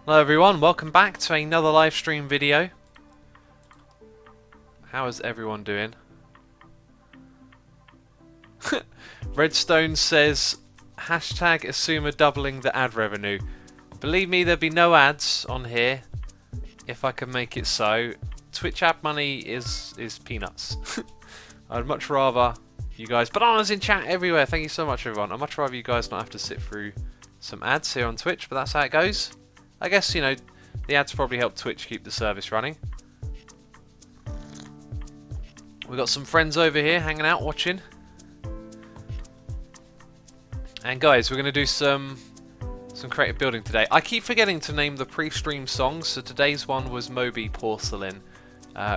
Hello everyone, welcome back to another live stream video. How is everyone doing? Redstone says, hashtag Asuma doubling the ad revenue. Believe me, there'll be no ads on here if I can make it so. Twitch ad money is peanuts. I'd much rather you guys, bananas in chat everywhere, thank you so much everyone. I'd much rather you guys not have to sit through some ads here on Twitch, but that's how it goes. I guess, you know, the ads probably help Twitch keep the service running. We've got some friends over here hanging out, watching. And guys, we're going to do some creative building today. I keep forgetting to name the pre-stream songs, so today's one was Moby Porcelain.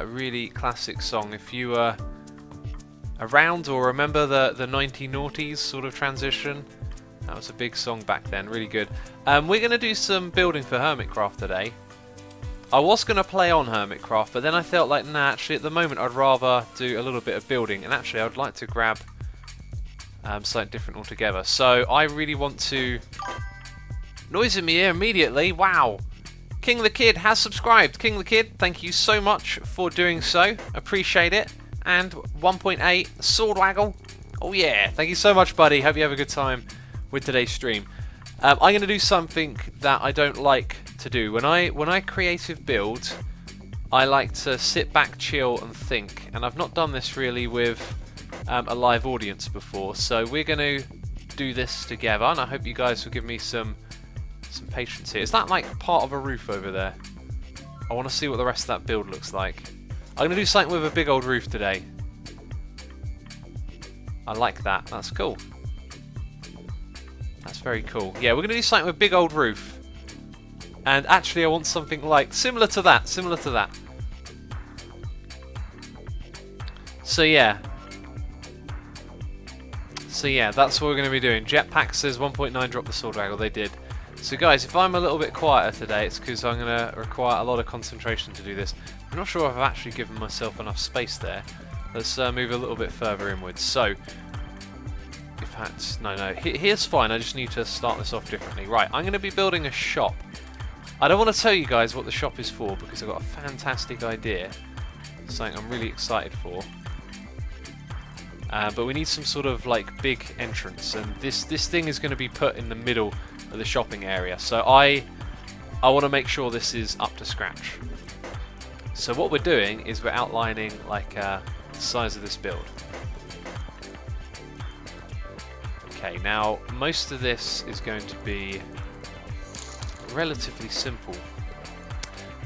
Really classic song. If you were around or remember the 1990s sort of transition, that was a big song back then, really good. We're going to do some building for Hermitcraft today. I was going to play on Hermitcraft, but then I felt like, nah, actually at the moment I'd rather do a little bit of building, and actually I'd like to grab something different altogether. So I really want to... Noise in my ear immediately, wow! King the Kid has subscribed. King the Kid, thank you so much for doing so, appreciate it. And 1.8, Sword Waggle, oh yeah, thank you so much buddy, hope you have a good time with today's stream. I'm going to do something that I don't like to do. When I creative build, I like to sit back, chill and think, and I've not done this really with a live audience before, so we're going to do this together, and I hope you guys will give me some patience here. Is that like part of a roof over there? I want to see what the rest of that build looks like. I'm going to do something with a big old roof today. I like that, that's cool. That's very cool. Yeah, we're going to do something with a big old roof. And actually I want something like similar to that. So yeah, that's what we're going to be doing. Jetpack says 1.9 drop the sword waggle, they did. So guys, if I'm a little bit quieter today, it's because I'm going to require a lot of concentration to do this. I'm not sure if I've actually given myself enough space there. Let's move a little bit further inwards. So, in fact, no, here's fine, I just need to start this off differently. Right, I'm going to be building a shop. I don't want to tell you guys what the shop is for because I've got a fantastic idea. Something I'm really excited for. But we need some sort of like big entrance, and this thing is going to be put in the middle of the shopping area. So I want to make sure this is up to scratch. So what we're doing is we're outlining like the size of this build. Okay, now most of this is going to be relatively simple.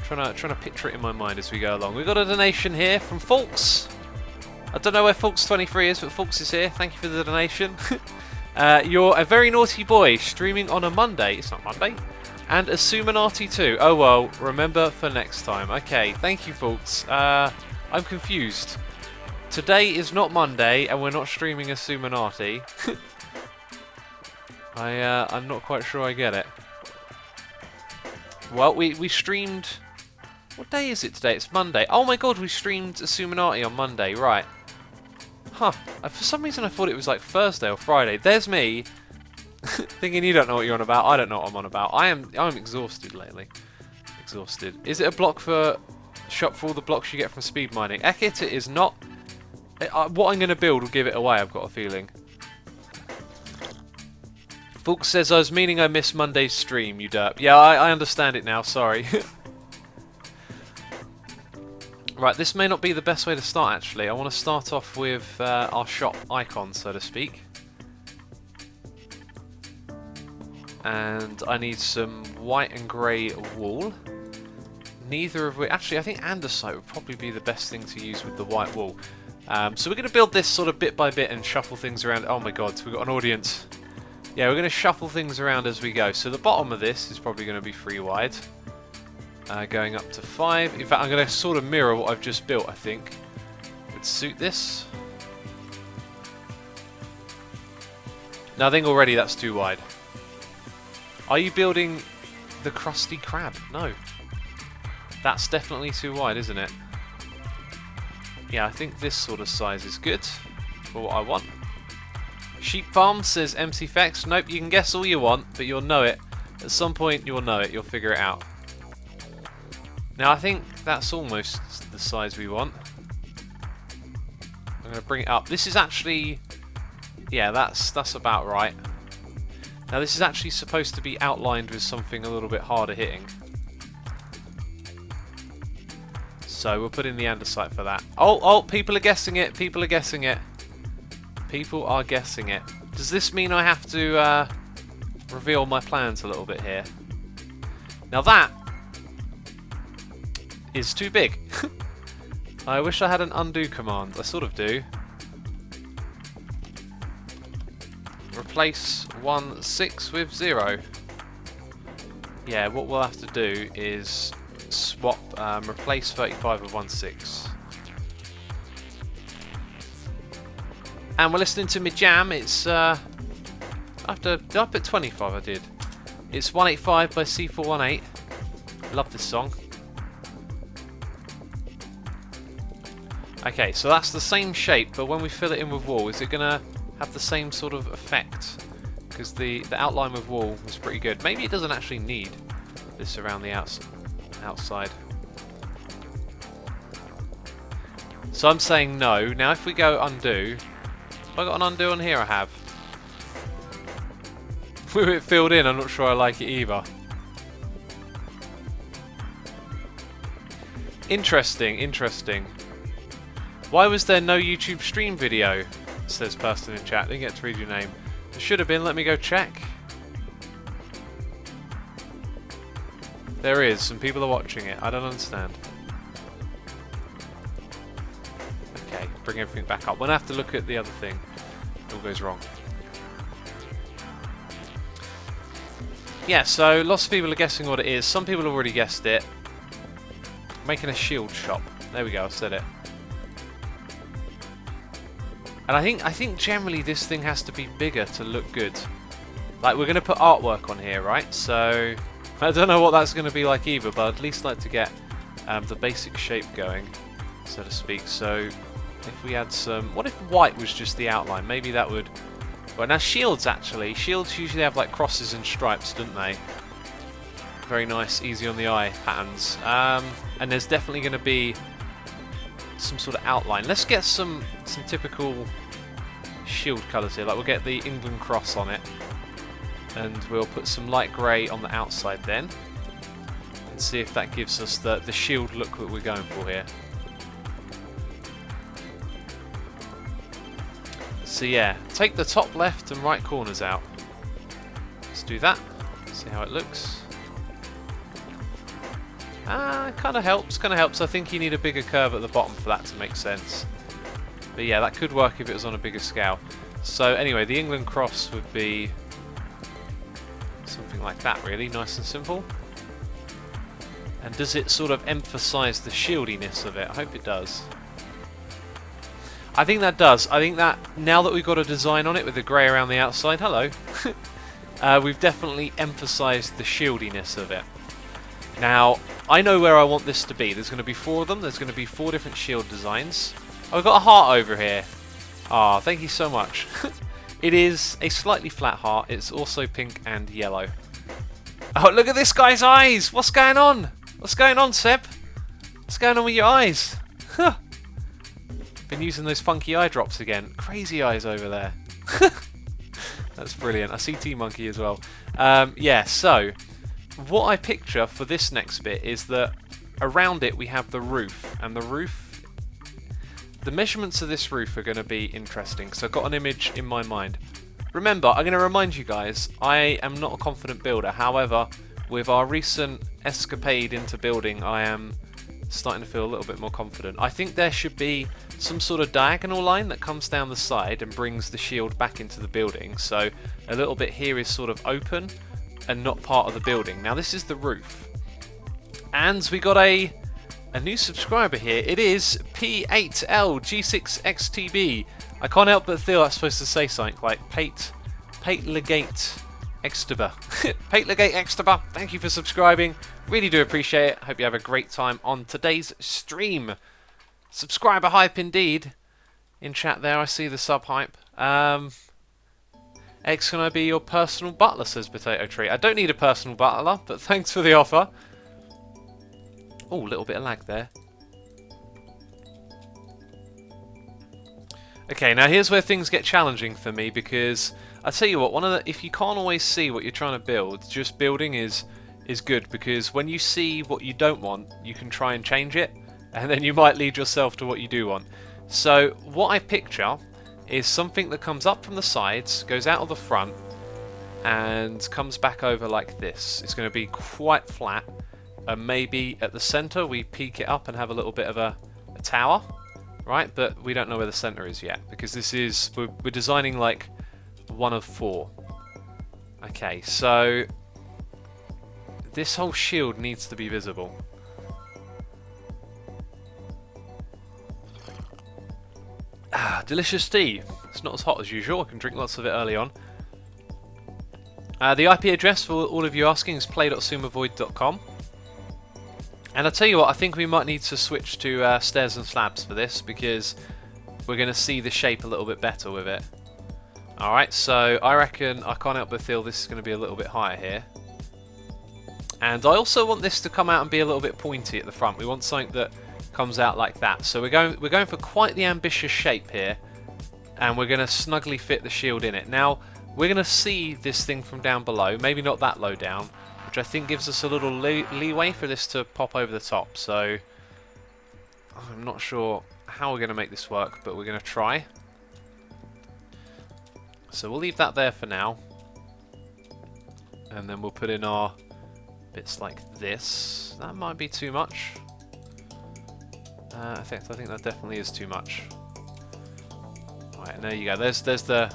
Trying to picture it in my mind as we go along. We've got a donation here from Fulks. I don't know where Fulks23 is, but Fulks is here. Thank you for the donation. You're a very naughty boy, streaming on a Monday. It's not Monday. And Asuminati too. Oh well, remember for next time. Okay, thank you Fulks. I'm confused. Today is not Monday, and we're not streaming Asuminati. I'm not quite sure I get it. Well, we streamed... What day is it today? It's Monday. Oh my god, we streamed Asuminati on Monday, right. Huh. For some reason I thought it was like Thursday or Friday. There's me, thinking you don't know what you're on about. I don't know what I'm on about. I'm exhausted lately. Exhausted. Is it a block for... shop for all the blocks you get from speed mining? Ekit, it is not. What I'm going to build will give it away, I've got a feeling. Fulks says, I was meaning I missed Monday's stream, you derp. Yeah, I understand it now, sorry. Right, this may not be the best way to start actually. I want to start off with our shop icon, so to speak. And I need some white and grey wool. Neither of which... Actually, I think andesite would probably be the best thing to use with the white wool. So we're going to build this sort of bit by bit and shuffle things around. Oh my god, we've got an audience. Yeah, we're going to shuffle things around as we go. So the bottom of this is probably going to be 3 wide. Going up to 5. In fact, I'm going to sort of mirror what I've just built, I think. Would suit this. Now, I think already that's too wide. Are you building the Krusty Krab? No. That's definitely too wide, isn't it? Yeah, I think this sort of size is good for what I want. Sheep Farm says MC Fex. Nope, you can guess all you want, but you'll know it. At some point, you'll know it. You'll figure it out. Now I think that's almost the size we want. I'm going to bring it up. This is actually, yeah, that's about right. Now this is actually supposed to be outlined with something a little bit harder hitting. So we'll put in the andesite for that. Oh, people are guessing it. People are guessing it. People are guessing it. Does this mean I have to reveal my plans a little bit here? Now that is too big. I wish I had an undo command. I sort of do. Replace 1,6 with 0. Yeah, what we'll have to do is swap, replace 35 with 1,6. And we're listening to my jam. It's did I put 25? I did. It's 185 by C418. Love this song. Okay, so that's the same shape, but when we fill it in with wool, is it gonna have the same sort of effect? Because the outline with wool was pretty good. Maybe it doesn't actually need this around the outside. So I'm saying no. Now if we go undo, have I got an undo on here? I have. With it filled in, I'm not sure I like it either. Interesting, interesting. Why was there no YouTube stream video? Says person in chat. Didn't get to read your name. There should have been. Let me go check. There is. Some people are watching it. I don't understand. Okay, bring everything back up. We'll have to look at the other thing. It all goes wrong. Yeah, so lots of people are guessing what it is. Some people have already guessed it. Making a shield shop. There we go, I said it. And I think generally this thing has to be bigger to look good. Like, we're going to put artwork on here, right? So I don't know what that's going to be like either, but I'd at least like to get the basic shape going, so to speak. So if we had some... What if white was just the outline? Maybe that would... Well, now shields actually. Shields usually have like crosses and stripes, don't they? Very nice, easy on the eye patterns. And there's definitely going to be some sort of outline. Let's get some typical shield colours here. Like we'll get the England cross on it, and we'll put some light grey on the outside then, and see if that gives us the shield look that we're going for here. So yeah, take the top left and right corners out. Let's do that. See how it looks. It kind of helps, I think you need a bigger curve at the bottom for that to make sense. But yeah, that could work if it was on a bigger scale. So anyway, the England cross would be something like that really, nice and simple. And does it sort of emphasise the shieldiness of it? I hope it does. I think that does. I think that now that we've got a design on it with the grey around the outside, hello, we've definitely emphasised the shieldiness of it. Now, I know where I want this to be. There's going to be 4 of them. There's going to be 4 different shield designs. Oh, we've got a heart over here. Ah, thank you so much. It is a slightly flat heart. It's also pink and yellow. Oh, look at this guy's eyes. What's going on? What's going on, Seb? What's going on with your eyes? Huh. Been using those funky eye drops again. Crazy eyes over there. That's brilliant. I see T-Monkey as well. Yeah, so what I picture for this next bit is that around it we have the roof, and the measurements of this roof are going to be interesting, so I've got an image in my mind. Remember, I'm going to remind you guys, I am not a confident builder. However, with our recent escapade into building, I am starting to feel a little bit more confident. I think there should be some sort of diagonal line that comes down the side and brings the shield back into the building. So a little bit here is sort of open and not part of the building. Now this is the roof. And we got a new subscriber here. It is P8LG6XTB. I can't help but feel that's supposed to say something like Pate Legate Extaba. Pate Legate Extaba, thank you for subscribing. Really do appreciate it. Hope you have a great time on today's stream. Subscriber hype indeed. In chat there, I see the sub hype. X, can I be your personal butler, says Potato Tree. I don't need a personal butler, but thanks for the offer. Oh, a little bit of lag there. Okay, now here's where things get challenging for me, because I tell you what, if you can't always see what you're trying to build, just building is good, because when you see what you don't want, you can try and change it, and then you might lead yourself to what you do want. So what I picture is something that comes up from the sides, goes out of the front, and comes back over like this. It's going to be quite flat, and maybe at the center we peak it up and have a little bit of a tower, right? But we don't know where the center is yet, because we're designing like one of 4. Okay, so this whole shield needs to be visible. Delicious tea. It's not as hot as usual. I can drink lots of it early on. The IP address for all of you asking is play.sumavoid.com. And I'll tell you what, I think we might need to switch to stairs and slabs for this, because we're going to see the shape a little bit better with it. Alright, so I reckon I can't help but feel this is going to be a little bit higher here. And I also want this to come out and be a little bit pointy at the front. We want something that comes out like that. So we're going for quite the ambitious shape here, and we're going to snugly fit the shield in it. Now, we're going to see this thing from down below, maybe not that low down, which I think gives us a little leeway for this to pop over the top. So I'm not sure how we're going to make this work, but we're going to try. So we'll leave that there for now, and then we'll put in our bits like this. That might be too much. I think that definitely is too much. Right, there you go. There's the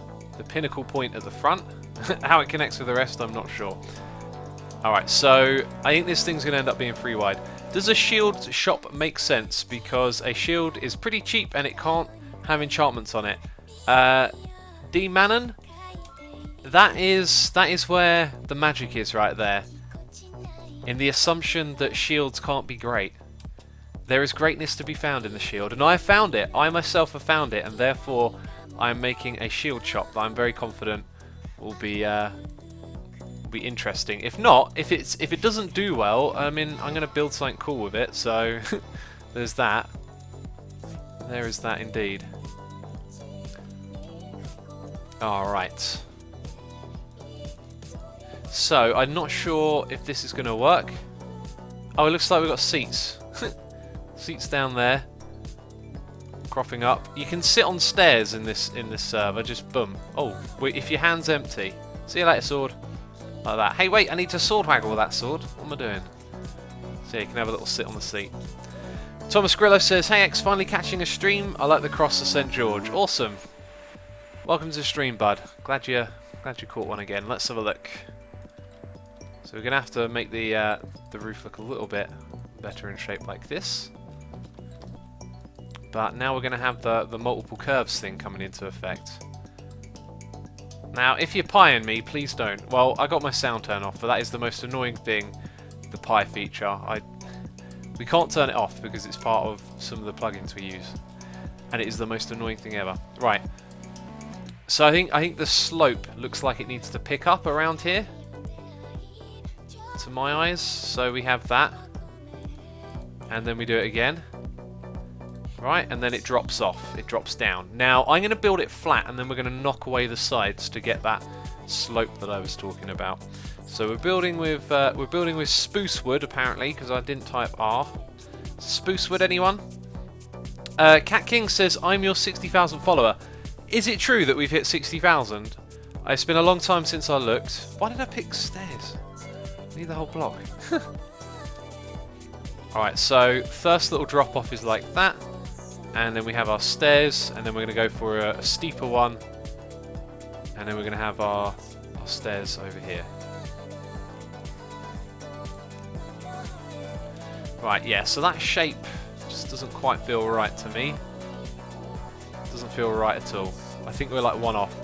pinnacle point at the front. How it connects with the rest, I'm not sure. Alright, so I think this thing's going to end up being 3 wide. Does a shield shop make sense? Because a shield is pretty cheap and it can't have enchantments on it. D Manon, that is where the magic is right there. In the assumption that shields can't be great. There is greatness to be found in the shield, and I have found it. I myself have found it, and therefore I am making a shield shop that I'm very confident will be interesting. If not, if it doesn't do well, I mean, I'm going to build something cool with it. So there's that. There is that indeed. All right. So I'm not sure if this is going to work. Oh, it looks like we've got seats. Seats down there, cropping up. You can sit on stairs in this server. Just boom. Oh, wait, if your hand's empty. See you later, sword. Like that. Hey, wait! I need to sword waggle with that sword. What am I doing? So yeah, you can have a little sit on the seat. Thomas Grillo says, "Hey X, finally catching a stream. I like the cross of St George. Awesome. Welcome to the stream, bud. Glad you caught one again. Let's have a look. So we're gonna have to make the roof look a little bit better in shape like this. But now we're going to have the multiple curves thing coming into effect. Now, if you're pieing me, please don't. Well, I got my sound turned off, but that is the most annoying thing, the pie feature. We can't turn it off because it's part of some of the plugins we use. And it is the most annoying thing ever. Right. So I think the slope looks like it needs to pick up around here. To my eyes. So we have that. And then we do it again. Right, and then it drops off. It drops down. Now, I'm going to build it flat, and then we're going to knock away the sides to get that slope that I was talking about. So we're building with spruce wood, apparently, because I didn't type R. Spruce wood, anyone? Cat King says, "I'm your 60,000 follower." Is it true that we've hit 60,000? It's been a long time since I looked. Why did I pick stairs? I need the whole block. Alright, so first little drop off is like that. And then we have our stairs, and then we're going to go for a steeper one, and then we're going to have our stairs over here. Right, yeah, so that shape just doesn't quite feel right to me. Doesn't feel right at all. I think we're like one off.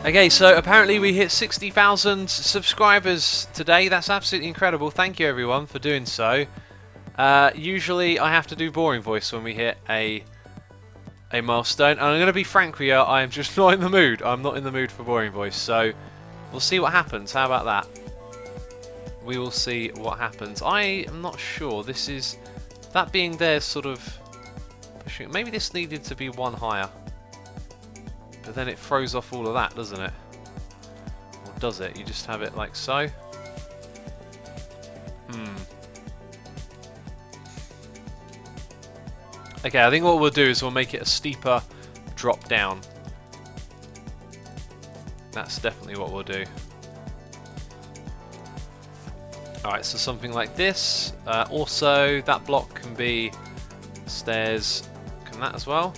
Okay, so apparently we hit 60,000 subscribers today. That's absolutely incredible. Thank you everyone for doing so. Usually I have to do boring voice when we hit a milestone, and I'm going to be frank with you, I am just not in the mood. I'm not in the mood for boring voice, so we'll see what happens. How about that? we will see what happens. I am not sure. This is... That being there sort of pushing... Maybe this needed to be one higher. But then it throws off all of that, doesn't it? Or does it? You just have it like so? Okay, I think what we'll do is we'll make it a steeper drop down. That's definitely what we'll do. Alright, so something like this. Also, that block can be stairs. Can that as well?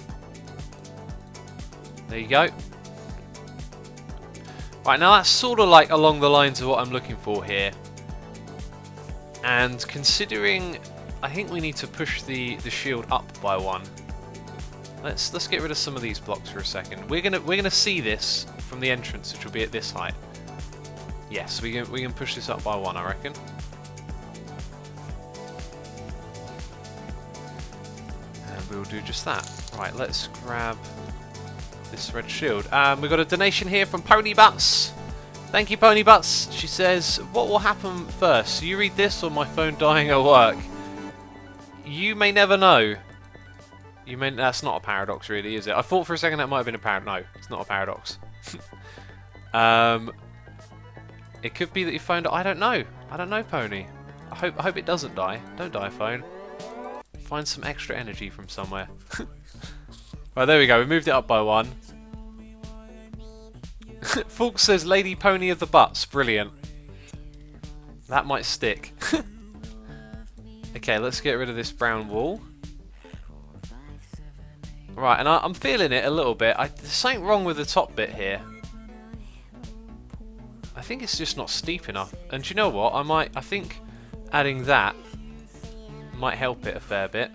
There you go. Right, now that's sort of like along the lines of what I'm looking for here. And considering, I think we need to push the shield up by one. Let's get rid of some of these blocks for a second. We're gonna see this from the entrance, which will be at this height. Yes, we can push this up by one, I reckon. And we'll do just that. Right, let's grab this red shield. We got a donation here from Pony Butts. Thank you, Pony Butts. She says, "What will happen first? You read this or my phone dying at work?" You may never know. You mean that's not a paradox, really, is it? I thought for a second that might have been a paradox. No, it's not a paradox. It could be that your phone. I don't know. I don't know, Pony. I hope it doesn't die. Don't die, phone. Find some extra energy from somewhere. Right, there we go. We moved it up by one. Fulks says Lady Pony of the Butts. Brilliant. That might stick. Okay, let's get rid of this brown wall. Right, and I'm feeling it a little bit. There's something wrong with the top bit here. I think it's just not steep enough. And do you know what? I think adding that might help it a fair bit.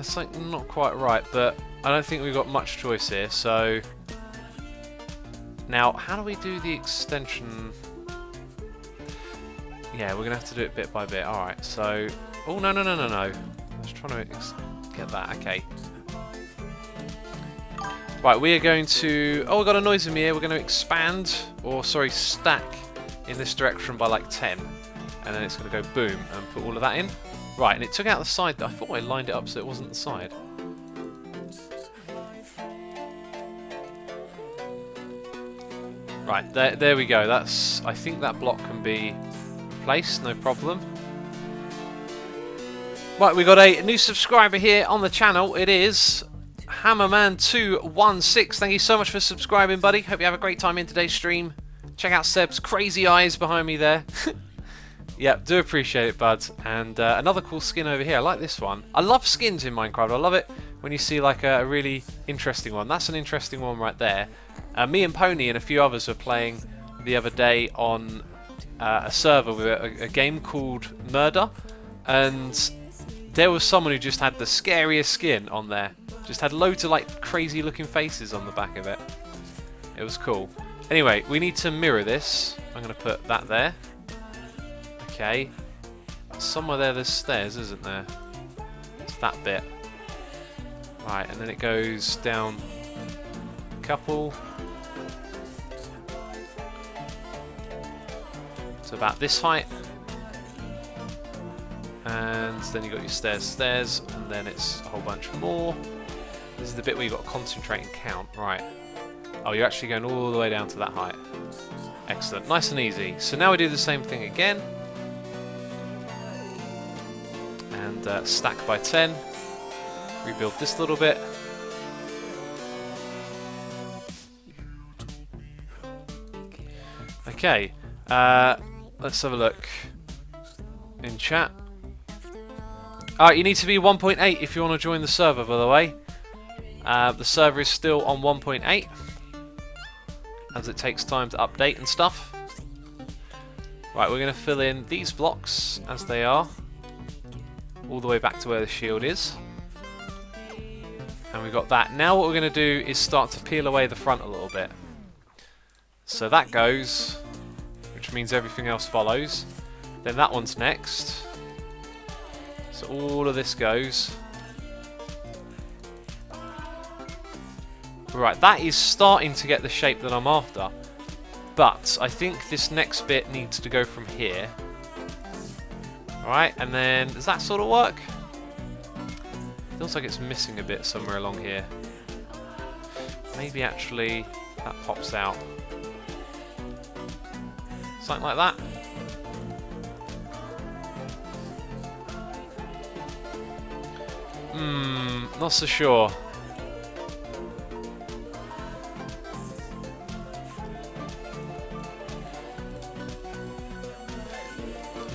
Something not quite right, but I don't think we've got much choice here. So now, how do we do the extension? Yeah, we're gonna have to do it bit by bit. All right. So, oh no. I was trying to get that. Okay. Right, we are going to. Oh, we got a noise in here. We're going to expand, or sorry, stack in this direction by like 10, and then it's going to go boom and put all of that in. Right, and it took out the side. I thought I lined it up so it wasn't the side. Right, there we go. That's. I think that block can be replaced, no problem. Right, we got a new subscriber here on the channel. It is Hammerman216. Thank you so much for subscribing, buddy. Hope you have a great time in today's stream. Check out Seb's crazy eyes behind me there. Yeah, do appreciate it, bud. And another cool skin over here. I like this one. I love skins in Minecraft. I love it when you see like a really interesting one. That's an interesting one right there. Me and Pony and a few others were playing the other day on a server with a game called Murder, and there was someone who just had the scariest skin on there. Just had loads of like crazy looking faces on the back of it. It was cool. Anyway, we need to mirror this. I'm going to put that there. Okay. Somewhere there's stairs, isn't there? It's that bit. Right, and then it goes down a couple. So about this height. And then you've got your stairs, and then it's a whole bunch more. This is the bit where you've got to concentrate and count. Right. Oh, you're actually going all the way down to that height. Excellent. Nice and easy. So now we do the same thing again. And stack by 10. Rebuild this little bit. Okay. Let's have a look in chat. Alright, you need to be 1.8 if you want to join the server, by the way. The server is still on 1.8, as it takes time to update and stuff. Right, we're going to fill in these blocks as they are, all the way back to where the shield is. And we've got that. Now what we're going to do is start to peel away the front a little bit. So that goes, which means everything else follows. Then that one's next. So all of this goes. Right, that is starting to get the shape that I'm after. But I think this next bit needs to go from here. Alright, and then does that sort of work? Feels like it's missing a bit somewhere along here. Maybe actually that pops out. Something like that. Not so sure.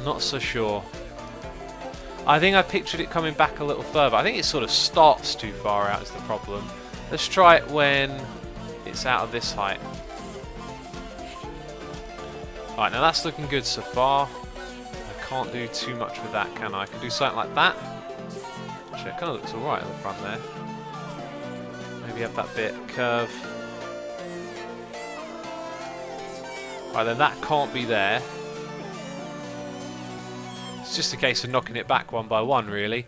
Not so sure. I think I pictured it coming back a little further. I think it sort of starts too far out is the problem. Let's try it when it's out of this height. Alright, now that's looking good so far. I can't do too much with that, can I? I can do something like that. Actually, it kind of looks alright at the front there. Maybe have that bit curve. Right, then that can't be there. It's just a case of knocking it back one by one, really.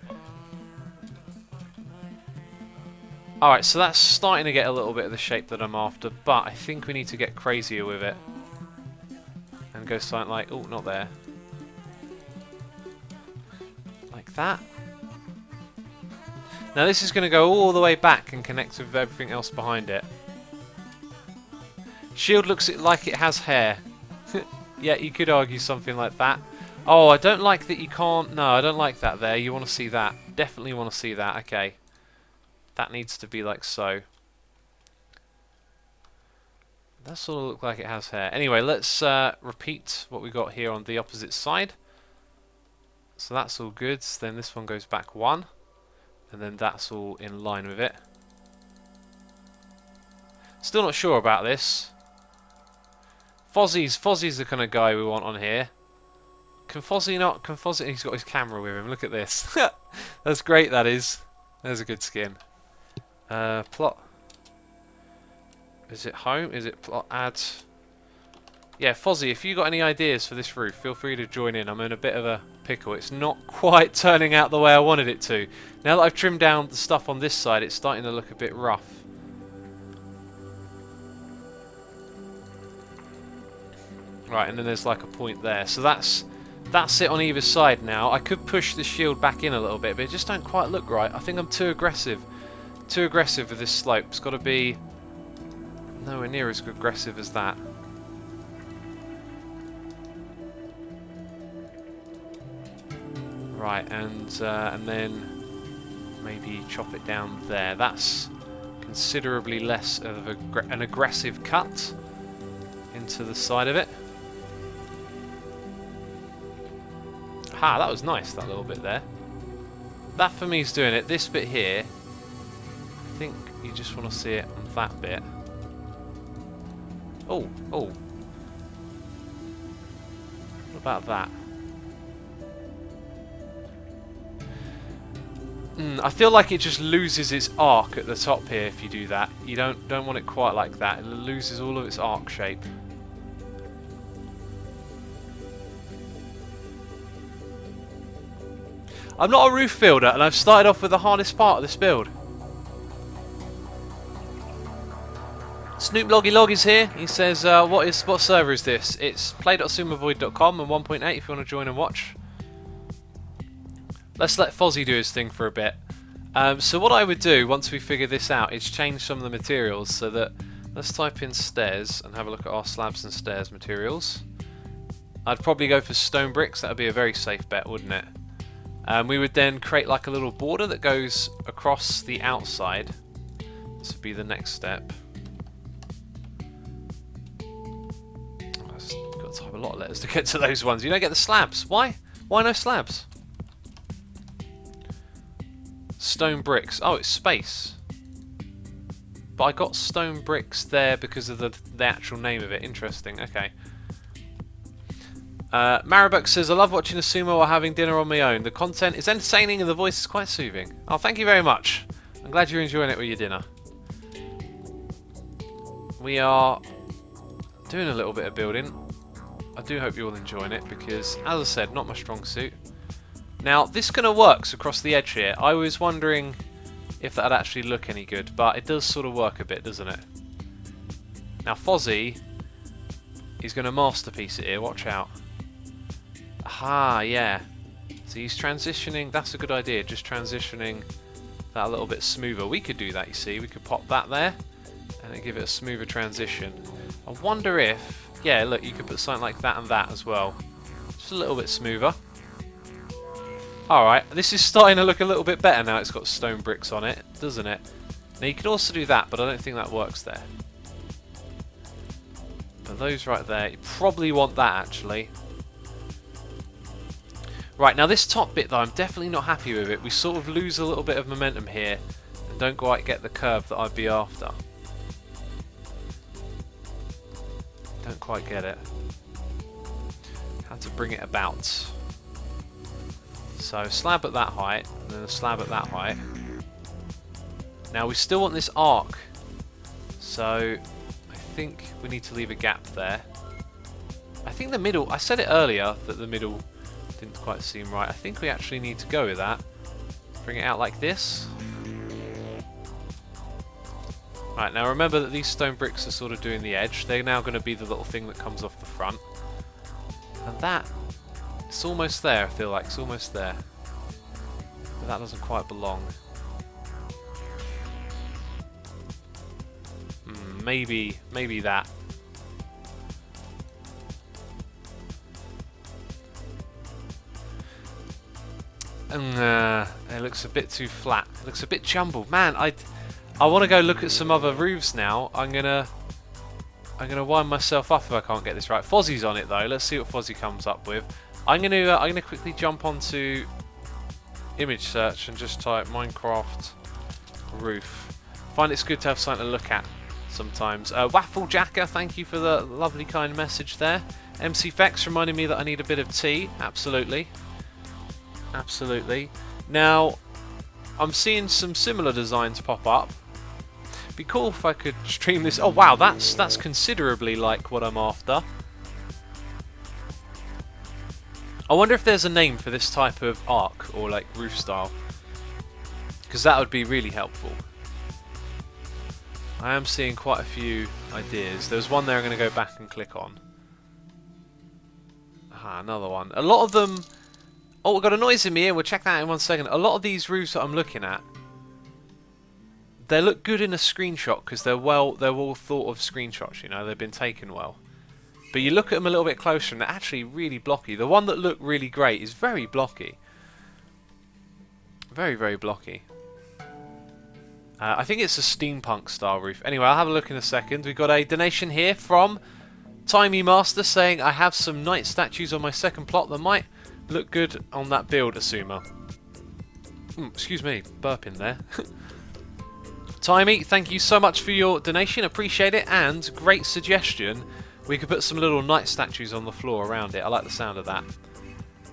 Alright, so that's starting to get a little bit of the shape that I'm after, but I think we need to get crazier with it. And go something like, oh, not there. Like that. Now this is going to go all the way back and connect with everything else behind it. Shield looks like it has hair. Yeah, you could argue something like that. Oh, I don't like that you can't... No, I don't like that there. You want to see that. Definitely want to see that. Okay. That needs to be like so. That sort of look like it has hair. Anyway, let's repeat what we got here on the opposite side. So that's all good. Then this one goes back one. And then that's all in line with it. Still not sure about this. Fozzie's the kind of guy we want on here. Can Fozzie not? Can Fozzie? He's got his camera with him. Look at this. That's great. That is. There's a good skin. Plot. Is it home? Is it plot? Add. Yeah, Fozzie. If you got any ideas for this roof, feel free to join in. I'm in a bit of a pickle. It's not quite turning out the way I wanted it to. Now that I've trimmed down the stuff on this side, it's starting to look a bit rough. Right, and then there's like a point there. So that's it on either side now. I could push the shield back in a little bit, but it just don't quite look right. I think I'm too aggressive. Too aggressive with this slope. It's got to be nowhere near as aggressive as that. Right, and then maybe chop it down there. That's considerably less of an aggressive cut into the side of it. Ha, that was nice, that little bit there. That for me is doing it. This bit here, I think you just want to see it on that bit. Oh, oh. What about that? I feel like it just loses its arc at the top here if you do that. You don't want it quite like that. It loses all of its arc shape. I'm not a roof builder, and I've started off with the hardest part of this build. Snoop Loggy Log is here. He says, what server is this? It's play.sumovoid.com and 1.8 if you want to join and watch. Let's let Fozzie do his thing for a bit. So what I would do once we figure this out is change some of the materials so that... Let's type in stairs and have a look at our slabs and stairs materials. I'd probably go for stone bricks. That would be a very safe bet, wouldn't it? We would then create like a little border that goes across the outside. This would be the next step. I've got to type a lot of letters to get to those ones. You don't get the slabs. Why? Why no slabs? Stone bricks. Oh, it's space. But I got stone bricks there because of the actual name of it. Interesting. Okay. Maribuk says, I love watching a sumo while having dinner on my own. The content is entertaining and the voice is quite soothing. Oh, thank you very much. I'm glad you're enjoying it with your dinner. We are doing a little bit of building. I do hope you're all enjoying it because, as I said, not my strong suit. Now, this kind of works across the edge here. I was wondering if that'd actually look any good, but it does sort of work a bit, doesn't it? Now Fozzie, he's going to masterpiece it here, watch out. Aha, yeah. So he's transitioning, that's a good idea, just transitioning that a little bit smoother. We could do that, you see, we could pop that there and then give it a smoother transition. I wonder if, yeah, look, you could put something like that and that as well. Just a little bit smoother. Alright, this is starting to look a little bit better now it's got stone bricks on it, doesn't it? Now you could also do that, but I don't think that works there. But those right there, you probably want that actually. Right, now this top bit though, I'm definitely not happy with it. We sort of lose a little bit of momentum here and don't quite get the curve that I'd be after. Don't quite get it. Had to bring it about. So slab at that height, and then a slab at that height. Now we still want this arc, so I think we need to leave a gap there. I think the middle, I said it earlier that the middle didn't quite seem right. I think we actually need to go with that. Bring it out like this. Right, now remember that these stone bricks are sort of doing the edge. They're now going to be the little thing that comes off the front. And that, it's almost there, I feel like. It's almost there. But that doesn't quite belong. Maybe that. It looks a bit too flat. It looks a bit jumbled. Man, I want to go look at some other roofs now. I'm gonna wind myself up if I can't get this right. Fozzie's on it though. Let's see what Fozzie comes up with. I'm gonna quickly jump onto image search and just type Minecraft roof. Find it's good to have something to look at sometimes. Waffle Jacker, thank you for the lovely kind message there. MC Fex reminding me that I need a bit of tea. Absolutely. Absolutely. Now, I'm seeing some similar designs pop up. Be cool if I could stream this. Oh wow, that's considerably like what I'm after. I wonder if there's a name for this type of arc or like roof style, because that would be really helpful. I am seeing quite a few ideas. There's one there I'm going to go back and click on. Ah, another one. A lot of them. Oh, we've got a noise in me here. We'll check that out in 1 second. A lot of these roofs that I'm looking at, they look good in a screenshot because they're all thought of screenshots. You know, they've been taken well. But you look at them a little bit closer and they're actually really blocky. The one that looked really great is very blocky. Very, very blocky. I think it's a steampunk style roof. Anyway, I'll have a look in a second. We've got a donation here from Timey Master saying, I have some knight statues on my second plot that might look good on that build, Asuma. Excuse me, burping there. Timey, thank you so much for your donation. Appreciate it. And great suggestion. We could put some little knight statues on the floor around it. I like the sound of that.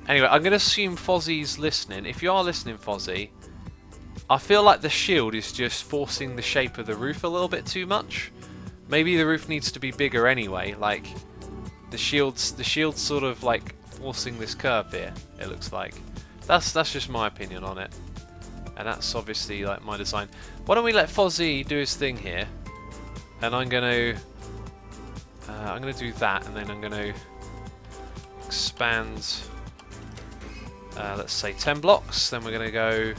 Anyway, I'm going to assume Fozzie's listening. If you are listening, Fozzie, I feel like the shield is just forcing the shape of the roof a little bit too much. Maybe the roof needs to be bigger anyway. Like the shield's sort of like forcing this curve here. It looks like that's just my opinion on it, and that's obviously like my design. Why don't we let Fozzie do his thing here, and I'm gonna do that, and then I'm gonna expand. Let's say 10 blocks. Then we're gonna go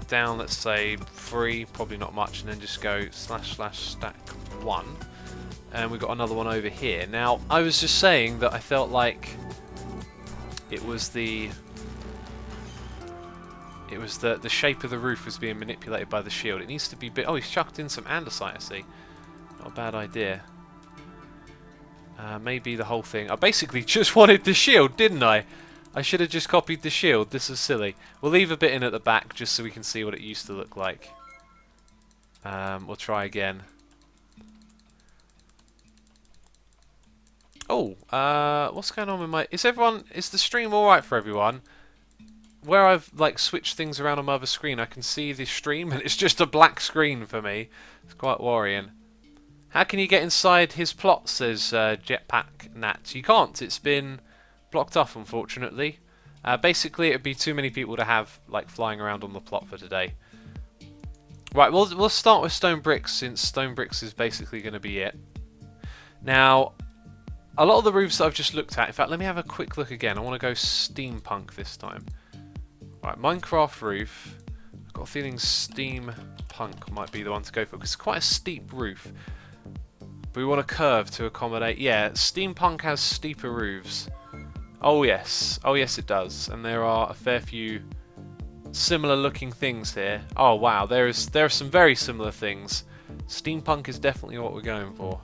down, let's say 3, probably not much, and then just go / stack 1, and we've got another one over here. Now I was just saying that I felt like it was the shape of the roof was being manipulated by the shield. It needs to be big. Oh, he's chucked in some andesite, I see. Not a bad idea. Maybe the whole thing. I basically just wanted the shield, didn't I? I should have just copied the shield. This is silly. We'll leave a bit in at the back just so we can see what it used to look like. We'll try again. Oh, what's going on with my... Is the stream alright for everyone? Where I've like switched things around on my other screen, I can see the stream and it's just a black screen for me. It's quite worrying. How can you get inside his plot, says Jetpack Nat. You can't, it's been blocked off unfortunately. Basically it would be too many people to have like flying around on the plot for today. Right, we'll start with stone bricks, since stone bricks is basically going to be it. Now, a lot of the roofs that I've just looked at, in fact, let me have a quick look again. I want to go steampunk this time. Right, Minecraft roof. I've got a feeling steampunk might be the one to go for, because it's quite a steep roof. But we want a curve to accommodate. Yeah, steampunk has steeper roofs. Oh yes it does. And there are a fair few similar looking things here. Oh wow, there are some very similar things. Steampunk is definitely what we're going for.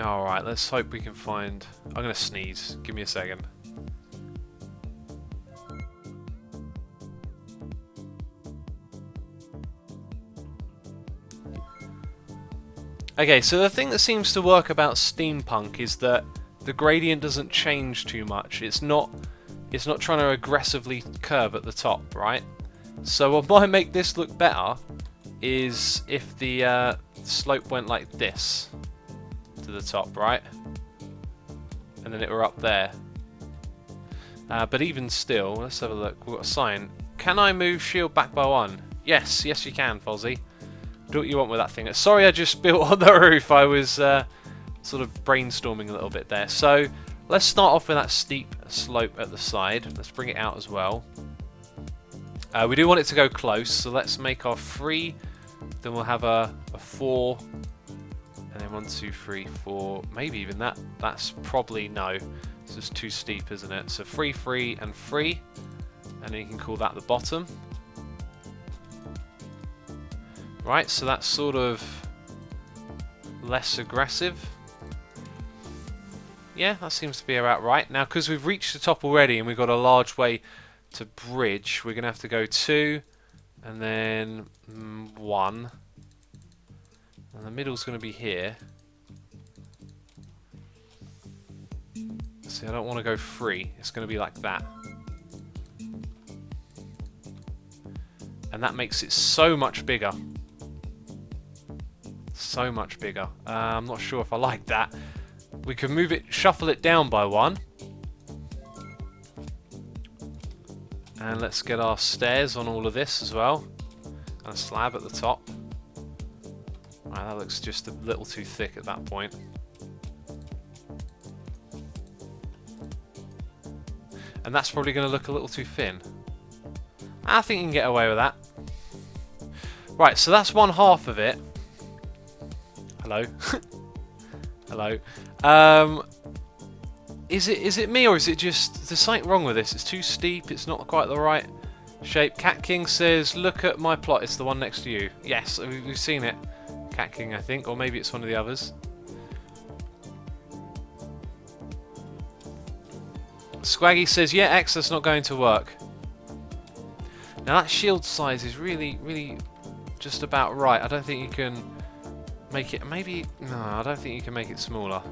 Alright, let's hope we can find... I'm going to sneeze. Give me a second. Okay, so the thing that seems to work about steampunk is that the gradient doesn't change too much. It's not trying to aggressively curve at the top, right? So what might make this look better is if the slope went like this to the top, right? And then it were up there. But even still, let's have a look. We've got a sign. Can I move shield back by 1? Yes you can, Fozzie. Do what you want with that thing. Sorry I just built on the roof. I was sort of brainstorming a little bit there. So let's start off with that steep slope at the side. Let's bring it out as well. We do want it to go close, so let's make our 3. Then we'll have a 4. And then 1, 2, 3, 4. Maybe even that. That's probably no. It's just too steep, isn't it? So 3, 3, and 3. And then you can call that the bottom. Right, so that's sort of less aggressive. Yeah, that seems to be about right. Now, because we've reached the top already and we've got a large way to bridge, we're going to have to go 2 and then 1. And the middle's going to be here. See, I don't want to go 3. It's going to be like that. And that makes it so much bigger. So much bigger. I'm not sure if I like that. We can move it, shuffle it down by 1. And let's get our stairs on all of this as well. And a slab at the top. Right, that looks just a little too thick at that point. And that's probably going to look a little too thin. I think you can get away with that. Right, so that's 1/2 of it. Hello. Hello. Is it me, or is it just there's something wrong with this? It's too steep. It's not quite the right shape. Cat King says, "Look at my plot. It's the one next to you." Yes, we've seen it. Cat King, I think, or maybe it's one of the others. Swaggy says, "Yeah, X, that's not going to work." Now that shield size is really just about right. I don't think you can make it, maybe, no, I don't think you can make it smaller.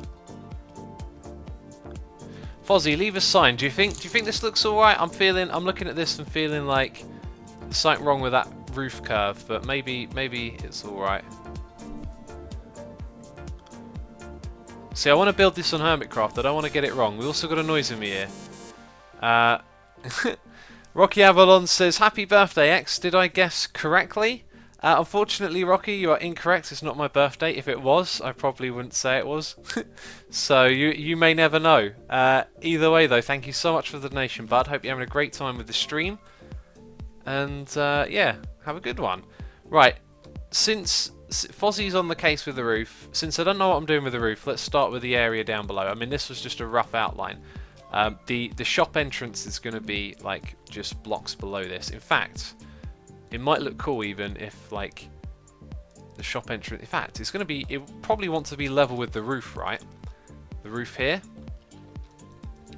Fozzie, leave a sign. Do you think this looks alright? I'm looking at this and feeling like there's something wrong with that roof curve, but maybe it's alright. See, I want to build this on Hermitcraft. I don't want to get it wrong. We also got a noise in my ear. Rocky Avalon says, "Happy birthday, X. Did I guess correctly?" Unfortunately, Rocky, you are incorrect. It's not my birthday. If it was, I probably wouldn't say it was. So you may never know. Either way, though, thank you so much for the donation, bud. Hope you're having a great time with the stream. And yeah, have a good one. Right, since Fozzie's on the case with the roof, since I don't know what I'm doing with the roof, let's start with the area down below. I mean, this was just a rough outline. The shop entrance is going to be like just blocks below this. In fact, it might look cool even if like the shop entrance. In fact, it's going to be. It probably wants to be level with the roof, right? The roof here.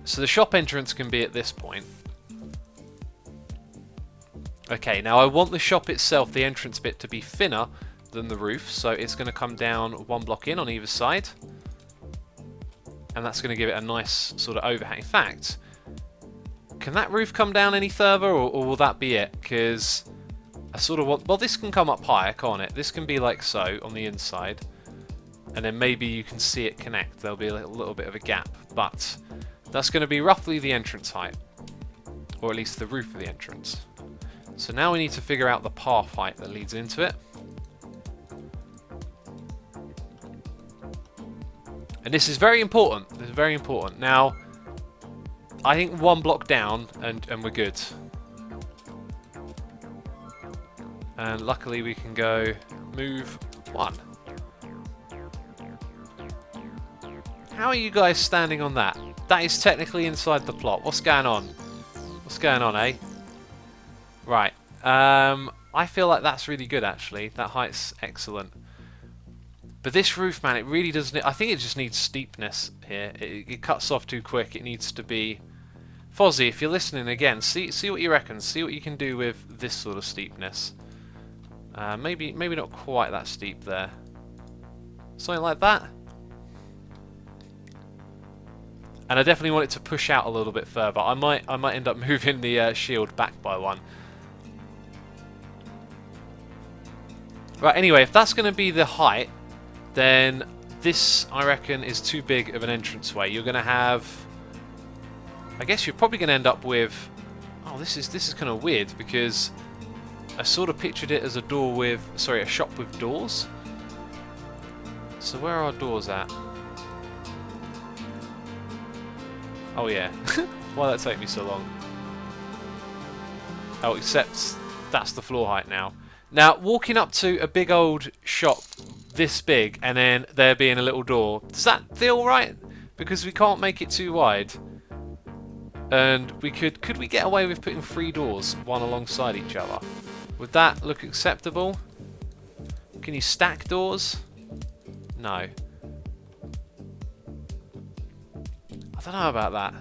So the shop entrance can be at this point. Okay, now I want the shop itself, the entrance bit, to be thinner than the roof, so it's going to come down 1 block in on either side. And that's going to give it a nice sort of overhang. In fact, can that roof come down any further, or will that be it? Because I sort of want... Well, this can come up higher, can't it? This can be like so on the inside. And then maybe you can see it connect. There'll be a little bit of a gap. But that's going to be roughly the entrance height. Or at least the roof of the entrance. So now we need to figure out the path height that leads into it. And this is very important. This is very important. Now, I think one block down and we're good. And luckily we can go move 1. How are you guys standing on that? That is technically inside the plot. What's going on? What's going on, eh? Right. I feel like that's really good, actually. That height's excellent. But this roof, man, it really doesn't... I think it just needs steepness here. It cuts off too quick. It needs to be... Fozzie, if you're listening again, see what you reckon. See what you can do with this sort of steepness. Maybe not quite that steep there. Something like that. And I definitely want it to push out a little bit further. I might end up moving the shield back by 1. Right, anyway, if that's going to be the height, then this, I reckon, is too big of an entranceway. You're going to have... I guess you're probably going to end up with... Oh, this is kind of weird, because I sort of pictured it as a door with... Sorry, a shop with doors. So where are our doors at? Oh, yeah. Why did that take me so long? Oh, except that's the floor height now. Now, walking up to a big old shop this big and then there being a little door, does that feel right? Because we can't make it too wide. And we could we get away with putting 3 doors, one alongside each other? Would that look acceptable? Can you stack doors? No. I don't know about that.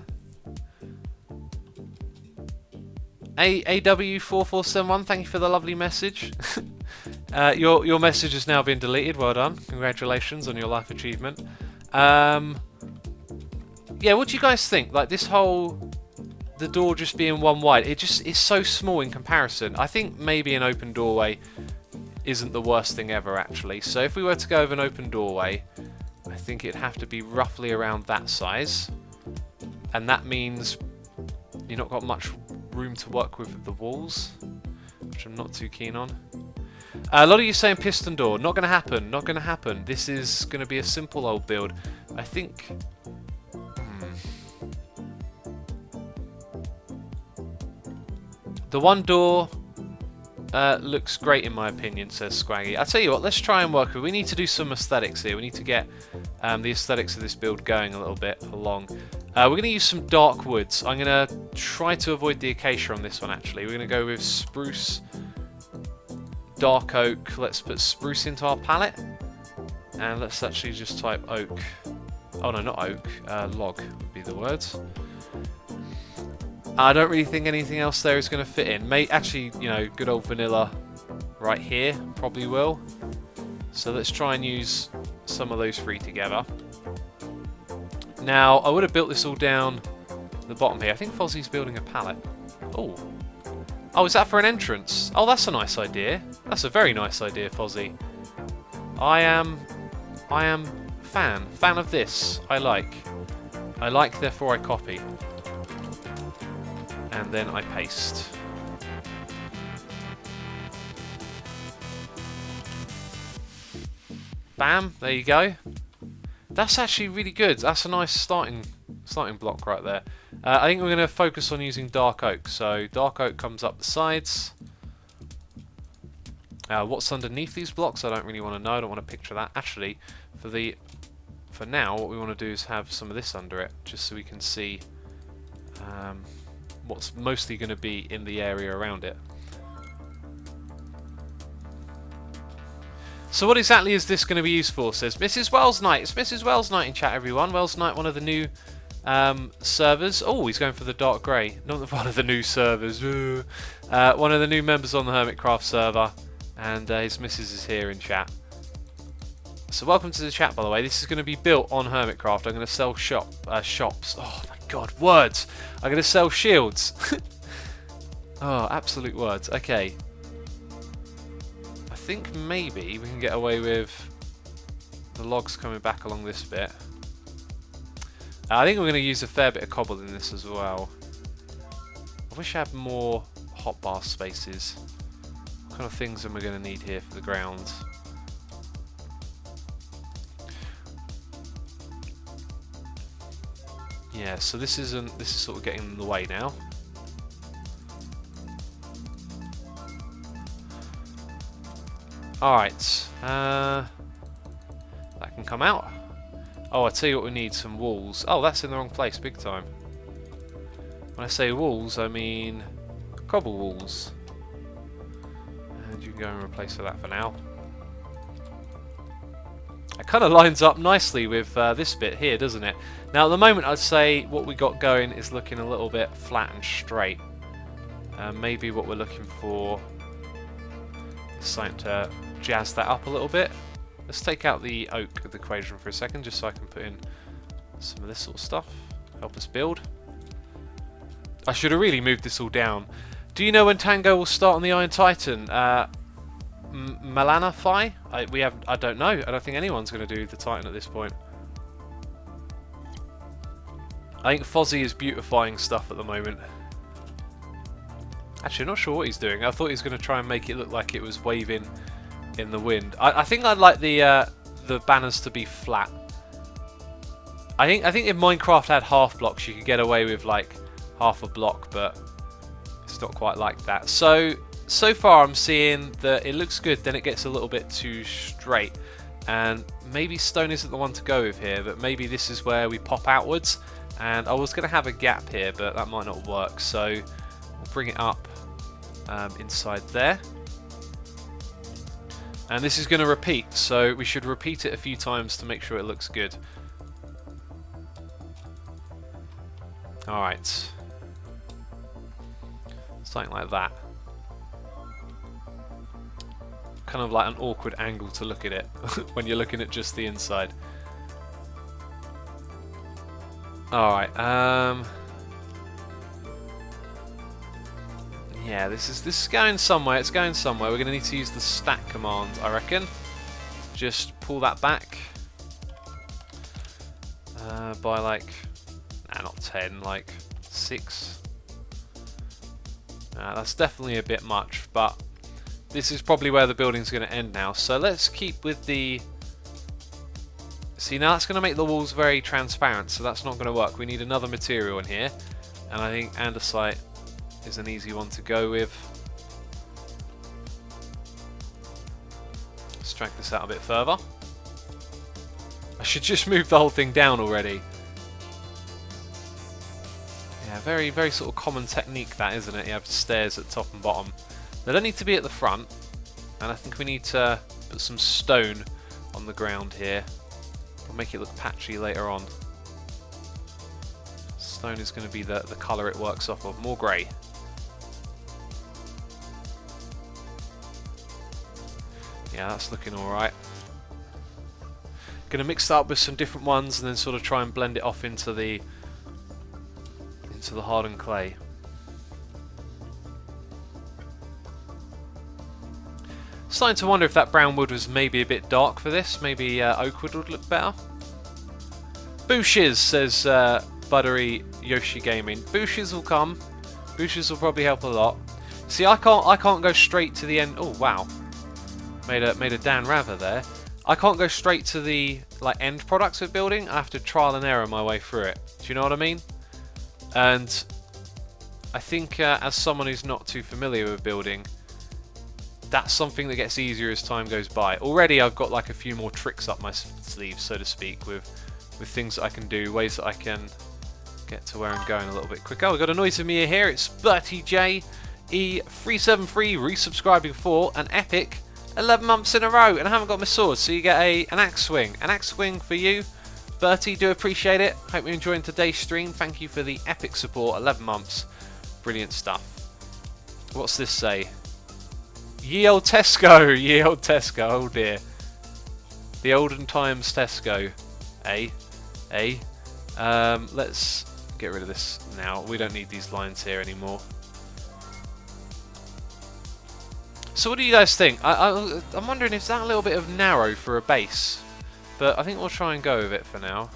AW4471, thank you for the lovely message. Your message has now been deleted. Well done. Congratulations on your life achievement. Yeah, what do you guys think? Like this whole the door just being 1 wide, it just is so small in comparison. I think maybe an open doorway isn't the worst thing ever, actually. So if we were to go with an open doorway, I think it'd have to be roughly around that size, and that means you've not got much room to work with the walls, which I'm not too keen on. A lot of you saying piston door. Not going to happen. Not going to happen. This is going to be a simple old build. I think... The 1 door looks great in my opinion, says Squaggy. I'll tell you what, let's try and work with... We need to do some aesthetics here. We need to get the aesthetics of this build going a little bit along. We're going to use some dark woods. I'm going to try to avoid the acacia on this one, actually. We're going to go with spruce, dark oak. Let's put spruce into our palette. And let's actually just type oak. Oh no, not oak. Log would be the words. I don't really think anything else there is going to fit in. Actually, you know, good old vanilla right here probably will. So let's try and use some of those 3 together. Now, I would have built this all down the bottom here. I think Fozzie's building a pallet. Oh. Oh, is that for an entrance? Oh, that's a nice idea. That's a very nice idea, Fozzie. I am fan of this. I like, therefore I copy. And then I paste. Bam, there you go. That's actually really good. That's a nice starting block right there. I think we're going to focus on using dark oak. So dark oak comes up the sides. What's underneath these blocks? I don't really want to know. I don't want to picture that. Actually, for now, what we want to do is have some of this under it, just so we can see what's mostly going to be in the area around it. So what exactly is this going to be used for, says Mrs. Wells Knight. It's Mrs. Wells Knight in chat, everyone. Wells Knight, one of the new servers. Oh, he's going for the dark grey. Not one of the new servers. One of the new members on the Hermitcraft server. And his missus is here in chat. So welcome to the chat, by the way. This is going to be built on Hermitcraft. I'm going to sell shops. Oh my god, words. I'm going to sell shields. Oh, absolute words. Okay. I think maybe we can get away with the logs coming back along this bit. I think we're going to use a fair bit of cobble in this as well. I wish I had more hotbar spaces. What kind of things am I going to need here for the grounds? Yeah, so this is sort of getting in the way now. Alright, that can come out. Oh, I tell you what, we need some walls. Oh, that's in the wrong place, big time. When I say walls, I mean cobble walls. And you can go and replace that for now. It kind of lines up nicely with this bit here, doesn't it? Now, at the moment, I'd say what we got going is looking a little bit flat and straight. Maybe what we're looking for is something to jazz that up a little bit. Let's take out the oak of the equation for a second, just so I can put in some of this sort of stuff. Help us build. I should have really moved this all down. Do you know when Tango will start on the Iron Titan? Malanafy? I don't know. I don't think anyone's going to do the Titan at this point. I think Fozzie is beautifying stuff at the moment. Actually, I'm not sure what he's doing. I thought he was going to try and make it look like it was waving in the wind. I think I'd like the banners to be flat. I think if Minecraft had half blocks, you could get away with like half a block, but it's not quite like that. So far I'm seeing that it looks good, then it gets a little bit too straight, and maybe stone isn't the one to go with here, but maybe this is where we pop outwards. And I was going to have a gap here, but that might not work, so we'll bring it up inside there. And this is going to repeat, so we should repeat it a few times to make sure it looks good. Alright. Something like that. Kind of like an awkward angle to look at it when you're looking at just the inside. Alright, yeah, this is going somewhere, it's going somewhere. We're going to need to use the stack command, I reckon. Just pull that back by like, nah, not 10, like 6. That's definitely a bit much, but this is probably where the building's going to end now. So let's keep with the... See, now that's going to make the walls very transparent, so that's not going to work. We need another material in here, and I think andesite is an easy one to go with. Let's drag this out a bit further. I should just move the whole thing down already. Yeah, very, very sort of common technique that, isn't it? You have stairs at top and bottom. They don't need to be at the front, and I think we need to put some stone on the ground here. We'll make it look patchy later on. Stone is going to be the colour it works off of, more grey. Yeah, that's looking alright. Going to mix that up with some different ones and then sort of try and blend it off into the hardened clay. Starting to wonder if that brown wood was maybe a bit dark for this. Maybe oak wood would look better. Bushes, says Buttery Yoshi Gaming. Bushes will come. Bushes will probably help a lot. See, I can't go straight to the end. Oh wow, made a Dan Rather there. I can't go straight to the end products of building. I have to trial and error my way through it. Do you know what I mean? And I think as someone who's not too familiar with building, that's something that gets easier as time goes by. Already I've got like a few more tricks up my sleeve, so to speak, with things that I can do, ways that I can get to where I'm going a little bit quicker. We've got a noise of me here. It's Bertie J E373 resubscribing for an epic 11 months in a row, and I haven't got my sword, so you get an axe swing. An axe swing for you, Bertie. Do appreciate it. Hope you're enjoying today's stream. Thank you for the epic support. 11 months. Brilliant stuff. What's this say? Ye old Tesco, ye old Tesco, oh dear. The olden times Tesco, eh? Let's get rid of this now. We don't need these lines here anymore. So what do you guys think? I'm wondering, is that a little bit of narrow for a base? But I think we'll try and go with it for now.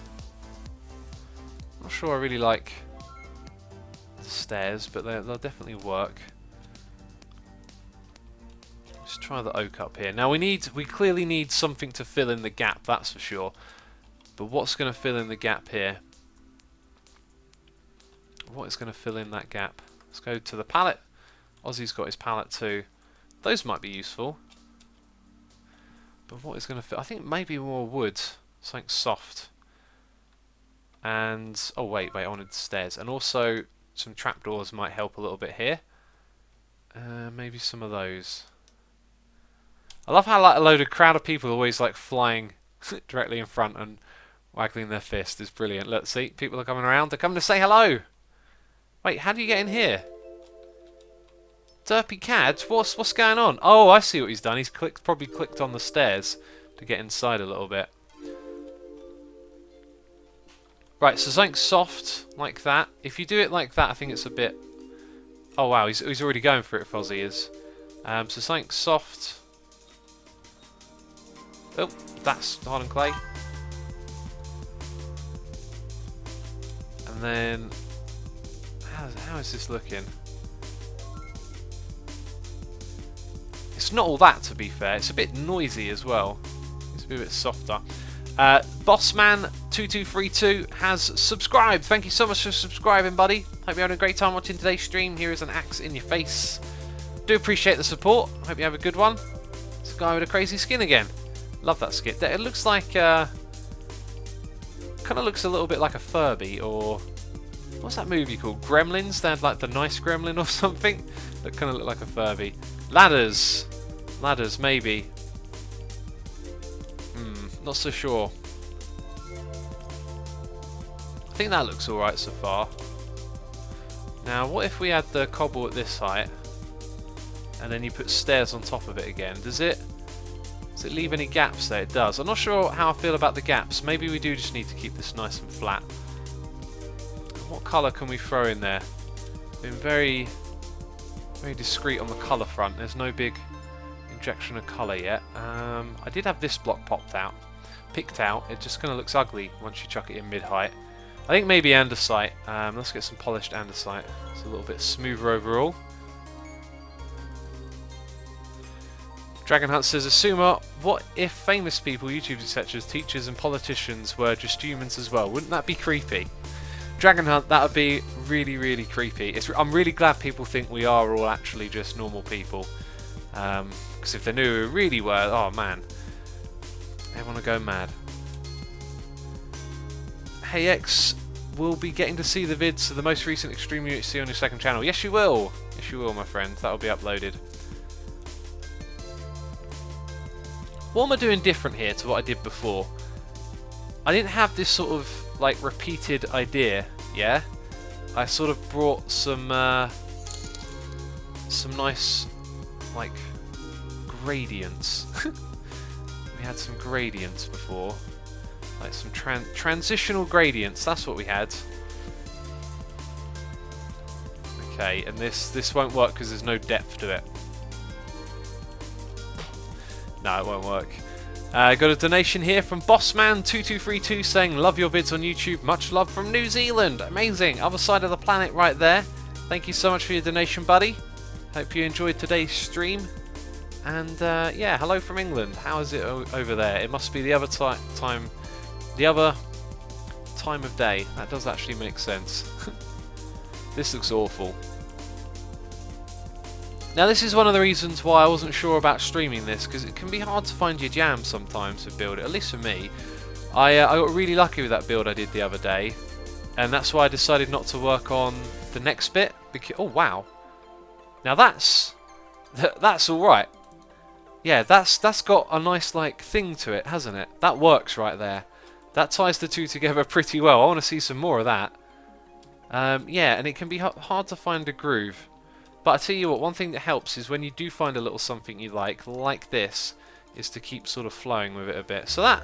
Not sure I really like the stairs, but they'll definitely work. try the oak up here. Now we clearly need something to fill in the gap, that's for sure. But what's going to fill in the gap here? What is going to fill in that gap? Let's go to the pallet. Ozzy's got his pallet too. Those might be useful. But what is going to fill? I think maybe more wood. Something soft. And oh wait, I wanted the stairs. And also some trapdoors might help a little bit here. Maybe some of those. I love how like a load of crowd of people always like flying directly in front and waggling their fist. Is brilliant. Let's see, people are coming around. They're coming to say hello. Wait, how do you get in here? Derpy Cad, what's going on? Oh, I see what he's done. He's probably clicked on the stairs to get inside a little bit. Right, so something soft like that. If you do it like that, I think it's a bit. Oh wow, he's already going for it. Fozzie is. So something soft. Oh, that's hardened clay. And then, how is this looking? It's not all that, to be fair. It's a bit noisy as well. It's a bit softer. Bossman2232 has subscribed. Thank you so much for subscribing, buddy. Hope you're having a great time watching today's stream. Here is an axe in your face. Do appreciate the support. Hope you have a good one. It's a guy with a crazy skin again. Love that skin. It looks like kind of looks a little bit like a Furby, or what's that movie called? Gremlins. They had like the nice gremlin or something that kind of look like a Furby. Ladders, maybe. Not so sure. I think that looks alright so far. Now, what if we had the cobble at this height, and then you put stairs on top of it again? Does it leave any gaps there? It does. I'm not sure how I feel about the gaps. Maybe we do just need to keep this nice and flat. What colour can we throw in there? Been very discreet on the colour front. There's no big injection of colour yet. I did have this block picked out. It just kind of looks ugly once you chuck it in mid-height. I think maybe andesite. Let's get some polished andesite. It's a little bit smoother overall. Dragon Hunt says, Asuma, what if famous people, YouTubers, etc., teachers and politicians were just humans as well? Wouldn't that be creepy? Dragon Hunt, that would be really, really creepy. I'm really glad people think we are all actually just normal people. Because if they knew who we really were, oh man, they want to go mad. Hey X, we'll be getting to see the vids of the most recent Extreme UHC on your second channel. Yes you will. Yes you will, my friend. That'll be uploaded. What am I doing different here to what I did before? I didn't have this sort of like repeated idea, yeah? I sort of brought some nice like gradients. We had some gradients before, like some transitional gradients. That's what we had. Okay, and this won't work because there's no depth to it. No, it won't work. Got a donation here from Bossman2232 saying, love your vids on YouTube, much love from New Zealand. Amazing, other side of the planet right there. Thank you so much for your donation, buddy. Hope you enjoyed today's stream. And yeah, hello from England. How is it over there? It must be the other time of day. That does actually make sense. This looks awful. Now this is one of the reasons why I wasn't sure about streaming this, because it can be hard to find your jam sometimes to build it, at least for me. I got really lucky with that build I did the other day, and that's why I decided not to work on the next bit. Because, oh wow, now that's alright. Yeah, that's got a nice like thing to it, hasn't it? That works right there. That ties the two together pretty well. I want to see some more of that. Yeah, and it can be hard to find a groove. But I tell you what, one thing that helps is when you do find a little something you like this, is to keep sort of flowing with it a bit. So that,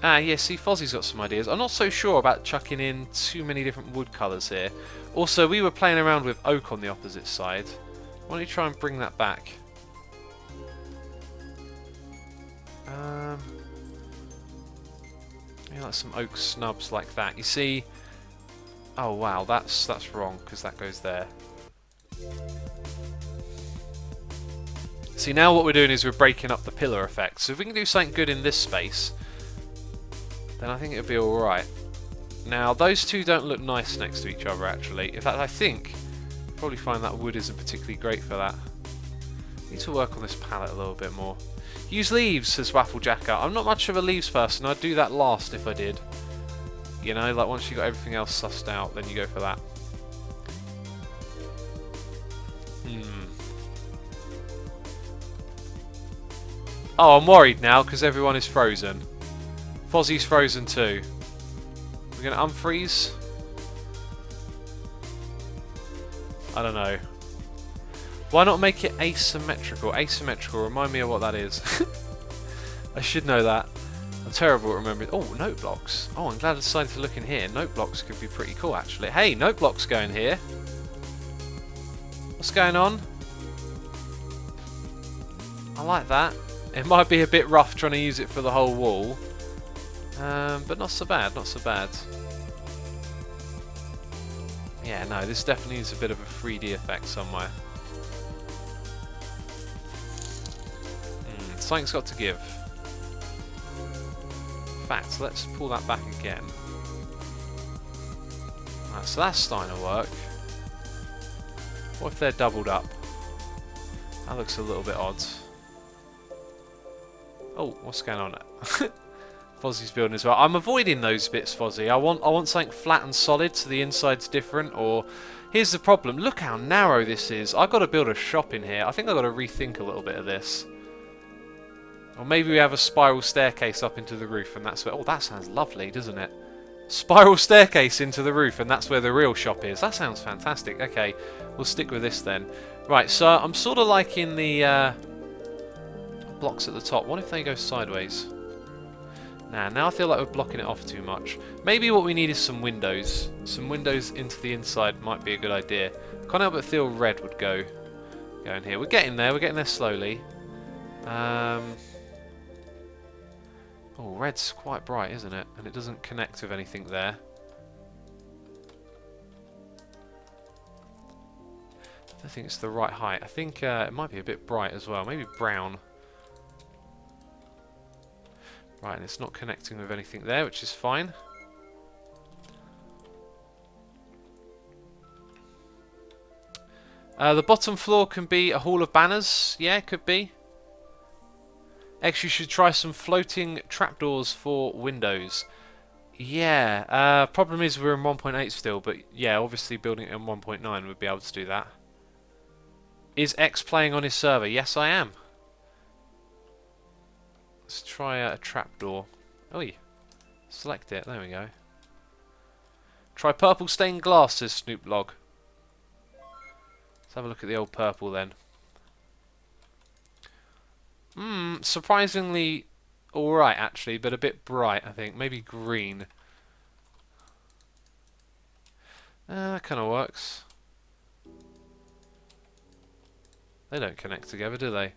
yeah, see, Fozzie's got some ideas. I'm not so sure about chucking in too many different wood colours here. Also, we were playing around with oak on the opposite side. Why don't you try and bring that back? Yeah, like some oak snubs like that. You see? Oh wow, that's wrong because that goes there. See, now what we're doing is we're breaking up the pillar effect. So if we can do something good in this space, then I think it'll be alright. Now, those two don't look nice next to each other, actually. In fact, I think you'll probably find that wood isn't particularly great for that. Need to work on this palette a little bit more. Use leaves, says Wafflejacker. I'm not much of a leaves person. I'd do that last if I did. You know, like once you got everything else sussed out, then you go for that. Oh, I'm worried now because everyone is frozen. Fozzie's frozen too. We're going to unfreeze? I don't know. Why not make it asymmetrical? Asymmetrical, remind me of what that is. I should know that. I'm terrible at remembering. Oh, note blocks. Oh, I'm glad I decided to look in here. Note blocks could be pretty cool, actually. Hey, note blocks going here. What's going on? I like that. It might be a bit rough trying to use it for the whole wall. But not so bad, not so bad. Yeah, no, this definitely needs a bit of a 3D effect somewhere. Something's got to give. In fact, let's pull that back again. Right, so that's starting to work. What if they're doubled up? That looks a little bit odd. Oh, what's going on there? Fozzie's building as well. I'm avoiding those bits, Fozzie. I want something flat and solid so the inside's different. Or here's the problem. Look how narrow this is. I've got to build a shop in here. I think I've got to rethink a little bit of this. Or maybe we have a spiral staircase up into the roof and that's where... Oh, that sounds lovely, doesn't it? Spiral staircase into the roof and that's where the real shop is. That sounds fantastic. Okay, we'll stick with this then. Right, so I'm sort of liking the blocks at the top. What if they go sideways? Nah, now I feel like we're blocking it off too much. Maybe what we need is some windows. Some windows into the inside might be a good idea. Can't help but feel red would go in here. We're getting there slowly. Oh, red's quite bright, isn't it? And it doesn't connect with anything there. I don't think it's the right height. I think it might be a bit bright as well. Maybe brown. Right, and it's not connecting with anything there, which is fine. The bottom floor can be a hall of banners. Yeah, it could be. X, you should try some floating trapdoors for windows. Yeah, problem is we're in 1.8 still, but yeah, obviously building it in 1.9 would be able to do that. Is X playing on his server? Yes, I am. Let's try a trapdoor. Oh, select it. There we go. Try purple stained glass, says Snoop Log. Let's have a look at the old purple then. Surprisingly alright actually, but a bit bright I think. Maybe green. That kind of works. They don't connect together, do they?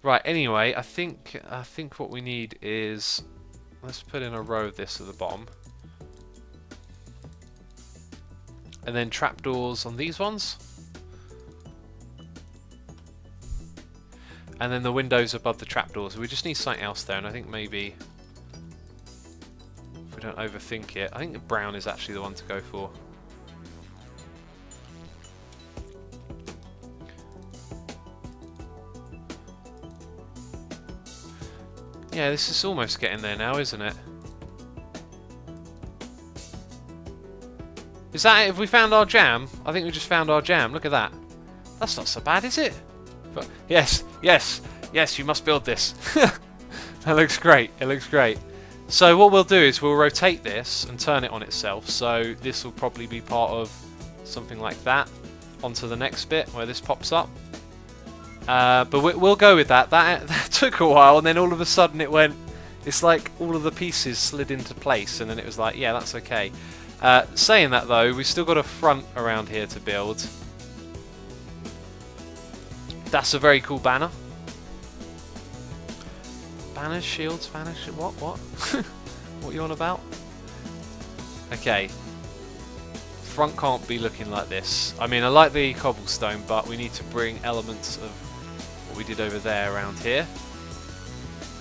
Right, anyway, I think what we need is... Let's put in a row of this at the bottom. And then trapdoors on these ones. And then the windows above the trapdoors. We just need something else there, and I think maybe... If we don't overthink it... I think the brown is actually the one to go for. Yeah, this is almost getting there now, isn't it? Is that it? Have we found our jam? I think we just found our jam. Look at that. That's not so bad, is it? But yes, yes, yes, you must build this. That looks great. It looks great. So what we'll do is we'll rotate this and turn it on itself. So this will probably be part of something like that onto the next bit where this pops up. But we'll go with that. That took a while, and then all of a sudden it went... It's like all of the pieces slid into place, and then it was like, yeah, that's okay. Saying that though, we've still got a front around here to build. That's a very cool banner. Banners, shields, banners, what? What are you on about? Okay. front can't be looking like this. I mean, I like the cobblestone, but we need to bring elements of what we did over there around here.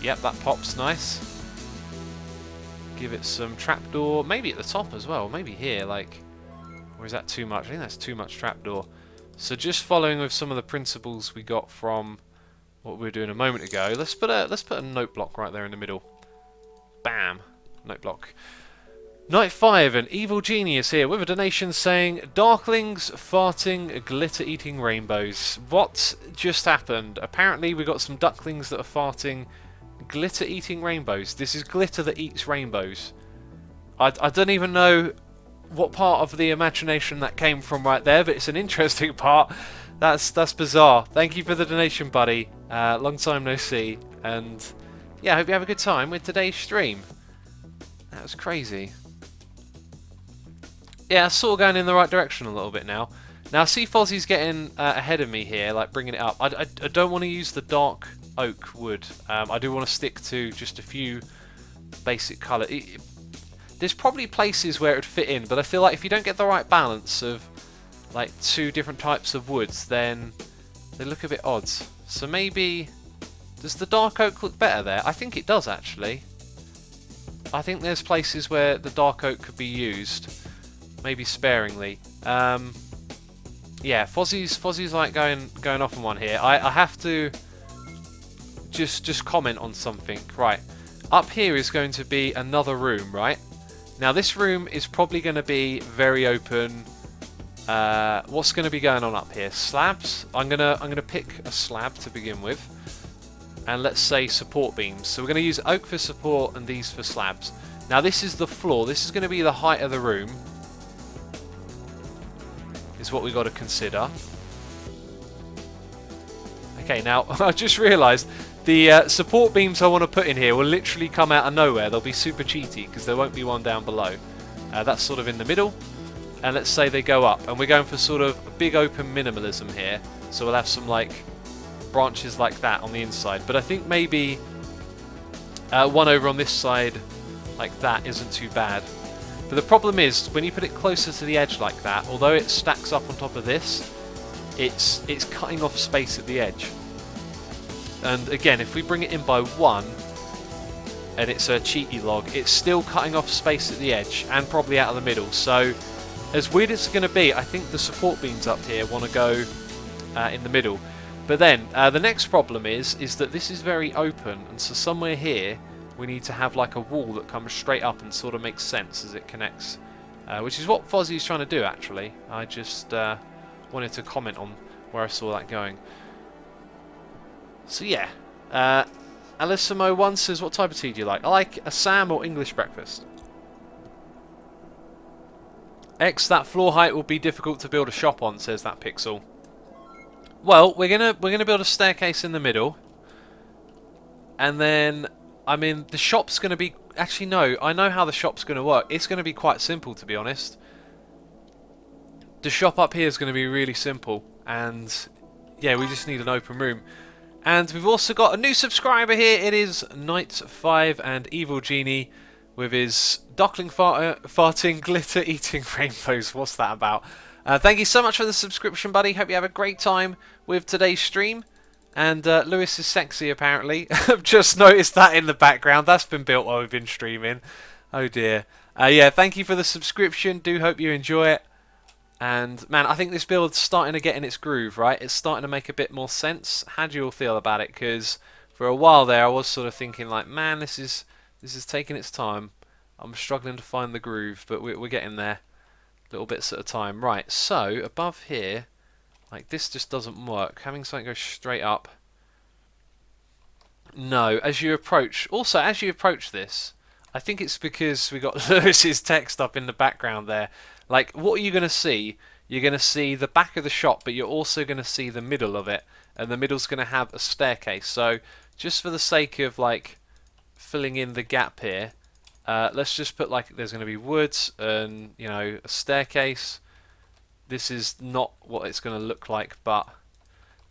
Yep, that pops nice. Give it some trapdoor, maybe at the top as well, maybe here, like, or is that too much? I think that's too much trapdoor. So just following with some of the principles we got from what we were doing a moment ago, let's put a note block right there in the middle. Bam, note block. Night 5, an evil genius here with a donation saying, Darklings farting glitter-eating rainbows. What just happened? Apparently we got some ducklings that are farting glitter-eating rainbows. This is glitter that eats rainbows. I don't even know what part of the imagination that came from right there, but it's an interesting part. That's bizarre. Thank you for the donation, buddy. Long time no see. And yeah, I hope you have a good time with today's stream. That was crazy. Yeah, sort of going in the right direction a little bit now. Now, I see Fozzie's getting ahead of me here, like bringing it up. I don't want to use the dark oak wood. I do want to stick to just a few basic colour. There's probably places where it would fit in, but I feel like if you don't get the right balance of like 2 different types of woods, then they look a bit odd. So maybe, does the dark oak look better there? I think it does actually. I think there's places where the dark oak could be used. Maybe sparingly. Yeah, Fozzie's like going off on one here. I have to just comment on something. Right, up here is going to be another room, right? Now this room is probably going to be very open. What's going to be going on up here? Slabs. I'm gonna pick a slab to begin with, and let's say support beams. So we're going to use oak for support and these for slabs. Now this is the floor. This is going to be the height of the room. Is what we got to consider. Okay, now I just realised the support beams I want to put in here will literally come out of nowhere. They'll be super cheaty because there won't be one down below. That's sort of in the middle, and let's say they go up, and we're going for sort of a big open minimalism here. So we'll have some like branches like that on the inside. But I think maybe one over on this side like that isn't too bad. But the problem is, when you put it closer to the edge like that, although it stacks up on top of this, it's cutting off space at the edge. And again, if we bring it in by 1, and it's a cheaty log, it's still cutting off space at the edge, and probably out of the middle. So, as weird as it's going to be, I think the support beams up here want to go in the middle. But then, the next problem is that this is very open, and so somewhere here, we need to have like a wall that comes straight up and sort of makes sense as it connects, which is what Fozzie's trying to do actually. I just wanted to comment on where I saw that going. So yeah, Alissimo1 says, what type of tea do you like? I like a Sam or English breakfast. X, that floor height will be difficult to build a shop on, says that Pixel. Well, we're gonna build a staircase in the middle, and then I mean, the shop's going to be... Actually, no. I know how the shop's going to work. It's going to be quite simple, to be honest. The shop up here is going to be really simple. And, yeah, we just need an open room. And we've also got a new subscriber here. It is Night5 and Evil Genie with his duckling farting, glitter-eating rainbows. What's that about? Thank you so much for the subscription, buddy. Hope you have a great time with today's stream. And Lewis is sexy, apparently. I've just noticed that in the background. That's been built while we've been streaming. Oh dear. Yeah, thank you for the subscription. Do hope you enjoy it. And man, I think this build's starting to get in its groove, right? It's starting to make a bit more sense. How do you all feel about it? Because for a while there, I was sort of thinking like, man, this is taking its time. I'm struggling to find the groove, but we're getting there, little bits at a time. Right. So above here. Like, this just doesn't work. Having something go straight up. No, as you approach... Also, as you approach this, I think it's because we got Lewis's text up in the background there. Like, what are you going to see? You're going to see the back of the shop, but you're also going to see the middle of it. And the middle's going to have a staircase. So, just for the sake of, like, filling in the gap here, let's just put, like, there's going to be woods and, you know, a staircase. This is not what it's going to look like, but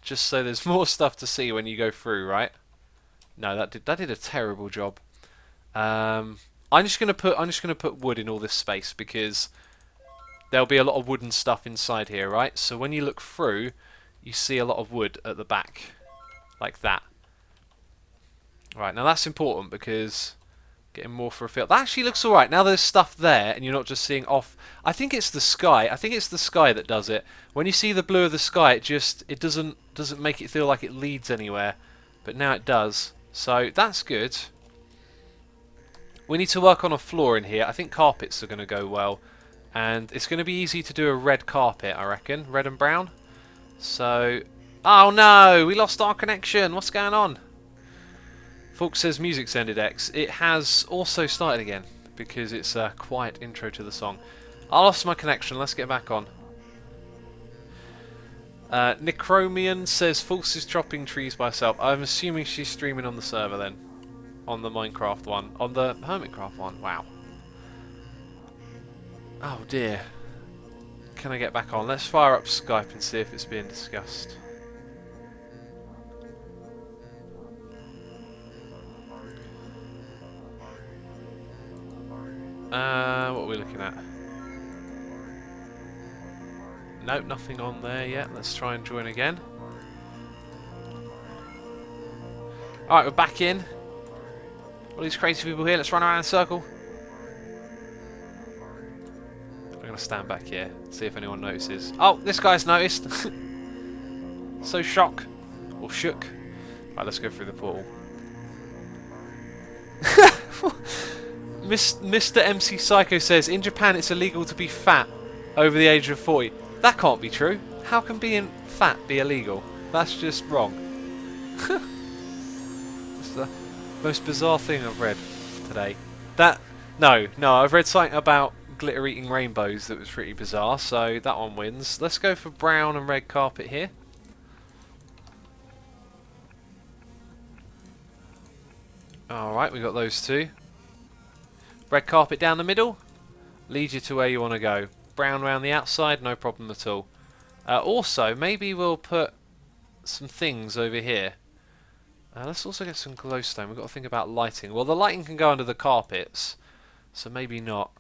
just so there's more stuff to see when you go through, right? No, that did a terrible job. I'm just going to put wood in all this space because there'll be a lot of wooden stuff inside here, right? So when you look through, you see a lot of wood at the back, like that. Right, now that's important because getting more for a feel. That actually looks alright. Now there's stuff there and you're not just seeing off. I think it's the sky. I think it's the sky that does it. When you see the blue of the sky, it doesn't make it feel like it leads anywhere. But now it does. So that's good. We need to work on a floor in here. I think carpets are going to go well. And it's going to be easy to do a red carpet, I reckon. Red and brown. So... Oh no! We lost our connection! What's going on? Fox says music's ended, X. It has also started again. Because it's a quiet intro to the song. I lost my connection. Let's get back on. Necromian says Fox is chopping trees by herself. I'm assuming she's streaming on the server then. On the Minecraft one. On the Hermitcraft one. Wow. Oh dear. Can I get back on? Let's fire up Skype and see if it's being discussed. What are we looking at? Nope, nothing on there yet. Let's try and join again. Alright, we're back in. All these crazy people here, let's run around in a circle. I'm going to stand back here, see if anyone notices. Oh, this guy's noticed. So shock. Or shook. Right, let's go through the portal. Mr. MC Psycho says, in Japan it's illegal to be fat over the age of 40. That can't be true. How can being fat be illegal? That's just wrong. It's the most bizarre thing I've read today. No, I've read something about glitter-eating rainbows that was pretty bizarre, so that one wins. Let's go for brown and red carpet here. Alright, we got those two. Red carpet down the middle, leads you to where you want to go. Brown around the outside, no problem at all. Also, maybe we'll put some things over here. Let's also get some glowstone. We've got to think about lighting. Well, the lighting can go under the carpets, so maybe not.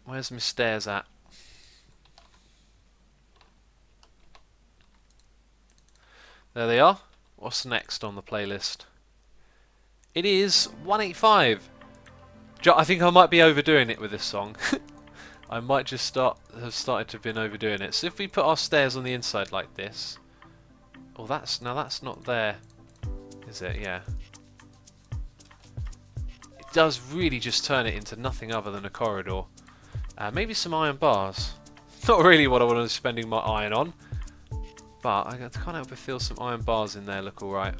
Where's my stairs at? There they are. What's next on the playlist? It is 185. I think I might be overdoing it with this song. I might just have started to been overdoing it. So if we put our stairs on the inside like this, oh, that's not there, is it? Yeah. It does really just turn it into nothing other than a corridor. Maybe some iron bars. Not really what I want to be spending my iron on, but I can't help but feel some iron bars in there look alright.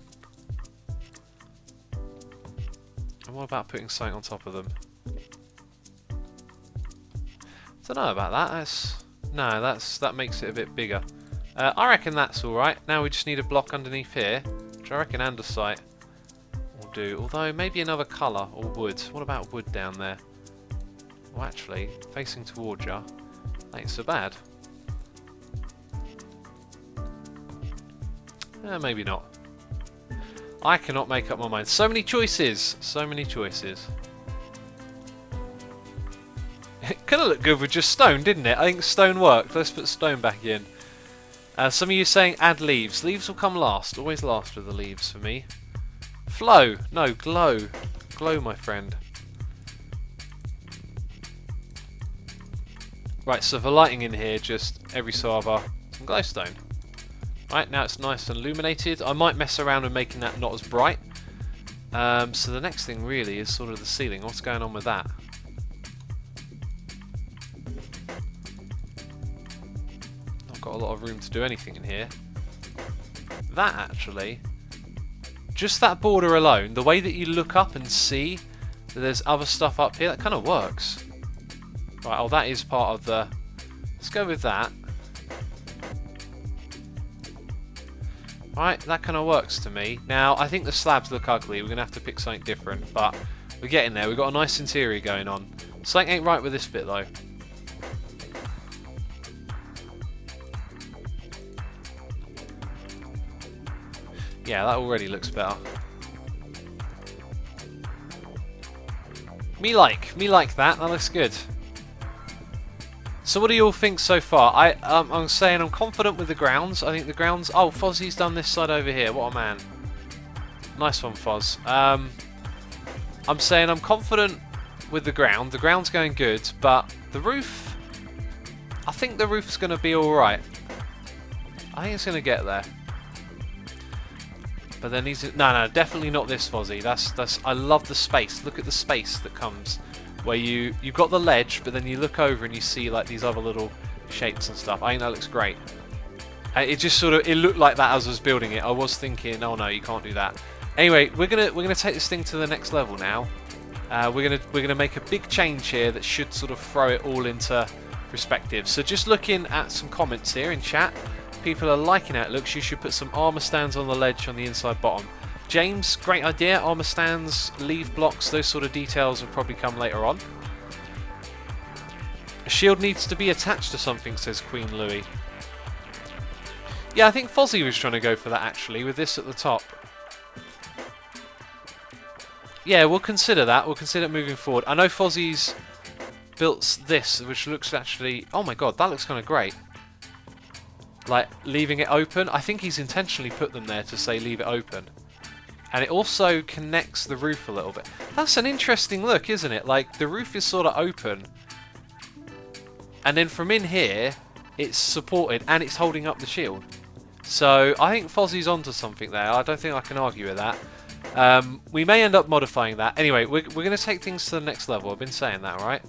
And what about putting something on top of them? Don't know about that. That makes it a bit bigger. I reckon that's alright. Now we just need a block underneath here, which I reckon andesite will do. Although maybe another colour or wood. What about wood down there? Well, actually, facing towards you, ain't so bad. Maybe not. I cannot make up my mind. So many choices. So many choices. It could have looked good with just stone, didn't it? I think stone worked. Let's put stone back in. Some of you saying add leaves. Leaves will come last. Always last with the leaves for me. Flow. No, glow. Glow, my friend. Right, so for lighting in here, just every so ever, some glowstone. Right, now it's nice and illuminated. I might mess around with making that not as bright. So the next thing really is sort of the ceiling. What's going on with that? Not got a lot of room to do anything in here. That actually, just that border alone, the way that you look up and see that there's other stuff up here, that kind of works. Right, oh, that is part of the... Let's go with that. Right, that kind of works to me. Now, I think the slabs look ugly. We're going to have to pick something different, but we're getting there. We've got a nice interior going on. Something ain't right with this bit, though. Yeah, that already looks better. Me like that. That looks good. So what do you all think so far? I'm saying I'm confident with the grounds. I think the grounds... Oh, Fozzie's done this side over here. What a man. Nice one, Fozz. I'm saying I'm confident with the ground. The ground's going good, but the roof... I think the roof's going to be alright. I think it's going to get there. But there needs to... No, definitely not this, Fozzie. That's. I love the space. Look at the space that comes where you've got the ledge, but then you look over and you see like these other little shapes and stuff. I think that looks great. It just sort of... It looked like that as I was building it. I was thinking, oh no, you can't do that. Anyway, we're gonna take this thing to the next level now. We're gonna make a big change here that should sort of throw it all into perspective. So just looking at some comments here in chat, people are liking how it looks. You should put some armor stands on the ledge on the inside bottom. James, great idea. Armor stands, leave blocks, those sort of details will probably come later on. A shield needs to be attached to something, says Queen Louie. Yeah, I think Fozzie was trying to go for that actually, with this at the top. Yeah, we'll consider that. We'll consider it moving forward. I know Fozzie's built this, which looks actually... Oh my god, that looks kind of great. Like, leaving it open. I think he's intentionally put them there to say leave it open. And it also connects the roof a little bit. That's an interesting look, isn't it? Like, the roof is sort of open. And then from in here, it's supported and it's holding up the shield. So, I think Fozzie's onto something there. I don't think I can argue with that. We may end up modifying that. Anyway, we're going to take things to the next level. I've been saying that, right?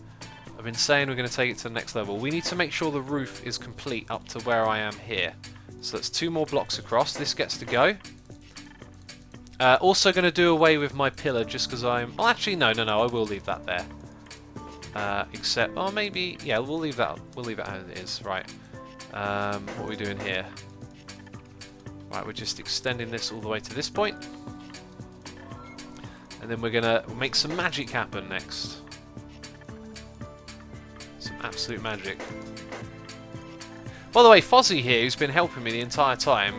I've been saying we're going to take it to the next level. We need to make sure the roof is complete up to where I am here. So that's 2 more blocks across. This gets to go. Also going to do away with my pillar just because I'm... Oh, actually, no, I will leave that there. Except... Oh, maybe... Yeah, we'll leave that as it is. Right. What are we doing here? Right, we're just extending this all the way to this point. And then we're going to make some magic happen next. Some absolute magic. By the way, Fozzie here, who's been helping me the entire time,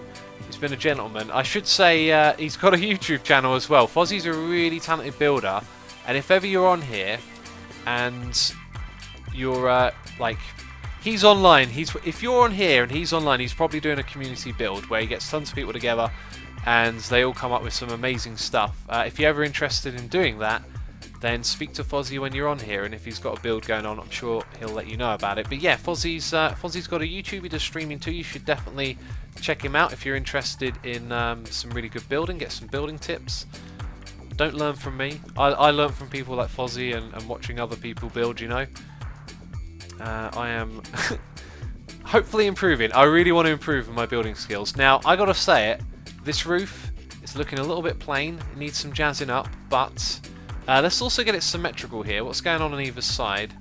he's been a gentleman. I should say he's got a YouTube channel as well. Fozzie's a really talented builder. And if ever you're on here and you're like... He's online. If you're on here and he's online, he's probably doing a community build where he gets tons of people together and they all come up with some amazing stuff. If you're ever interested in doing that, then speak to Fozzie when you're on here, and if he's got a build going on, I'm sure he'll let you know about it. But yeah, Fozzie's got a YouTube, he does streaming too. You should definitely check him out if you're interested in some really good building, get some building tips. Don't learn from me. I learn from people like Fozzie and watching other people build, you know. I am hopefully improving. I really want to improve in my building skills. Now, I gotta say it, this roof is looking a little bit plain. It needs some jazzing up, but let's also get it symmetrical here. What's going on either side?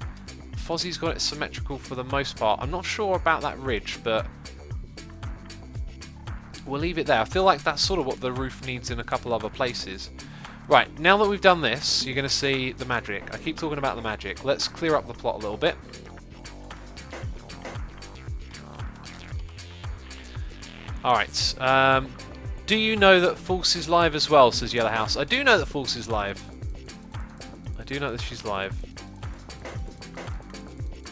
Fozzie's got it symmetrical for the most part. I'm not sure about that ridge, but we'll leave it there. I feel like that's sort of what the roof needs in a couple other places. Right, now that we've done this, you're going to see the magic. I keep talking about the magic. Let's clear up the plot a little bit. Alright, do you know that False is live as well, says Yellow House. I do know that False is live. I do know that she's live.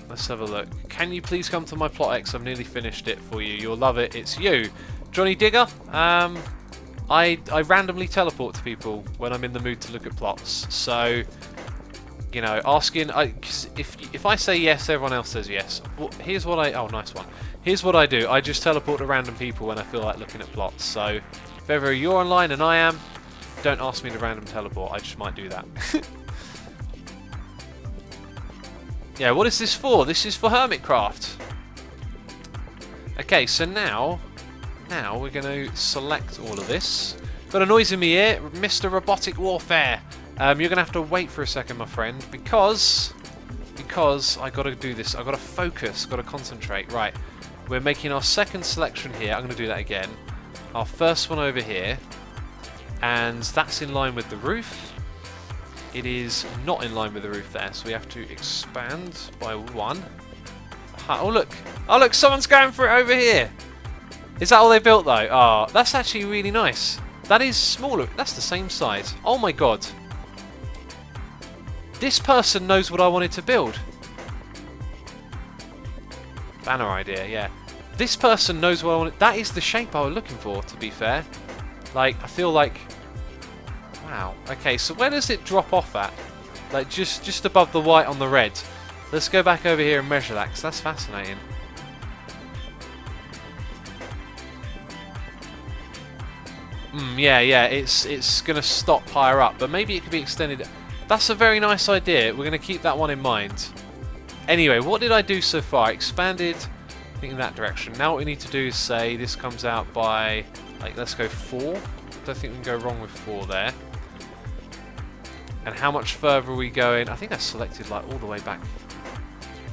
Let's have a look. Can you please come to my plot X? I've nearly finished it for you. You'll love it. It's you. Johnny Digger. I randomly teleport to people when I'm in the mood to look at plots. So, you know, asking... if I say yes, everyone else says yes. Well, here's what I... Oh, nice one. Here's what I do. I just teleport to random people when I feel like looking at plots. So, if ever you're online and I am, don't ask me to random teleport. I just might do that. Yeah, what is this for? This is for Hermitcraft. Okay, so now we're going to select all of this. Got a noise in my ear, Mr. Robotic Warfare. You're going to have to wait for a second, my friend, because I got to do this. I got to focus, got to concentrate. Right, we're making our second selection here. I'm going to do that again. Our first one over here, and that's in line with the roof. It is not in line with the roof there, so we have to expand by 1. Oh look, someone's going for it over here. Is that all they built though? Oh, that's actually really nice. That is smaller. That's the same size. Oh my god. This person knows what I wanted to build. Banner idea, yeah. This person knows what I want. That is the shape I was looking for, to be fair. Like, I feel like... Wow. Okay, so where does it drop off at? Like, just above the white on the red. Let's go back over here and measure that, because that's fascinating. Yeah, it's going to stop higher up, but maybe it could be extended. That's a very nice idea. We're going to keep that one in mind. Anyway, what did I do so far? I expanded, I think, in that direction. Now what we need to do is say this comes out by, like, let's go 4. I don't think we can go wrong with 4 there. And how much further are we going? I think I selected, like, all the way back.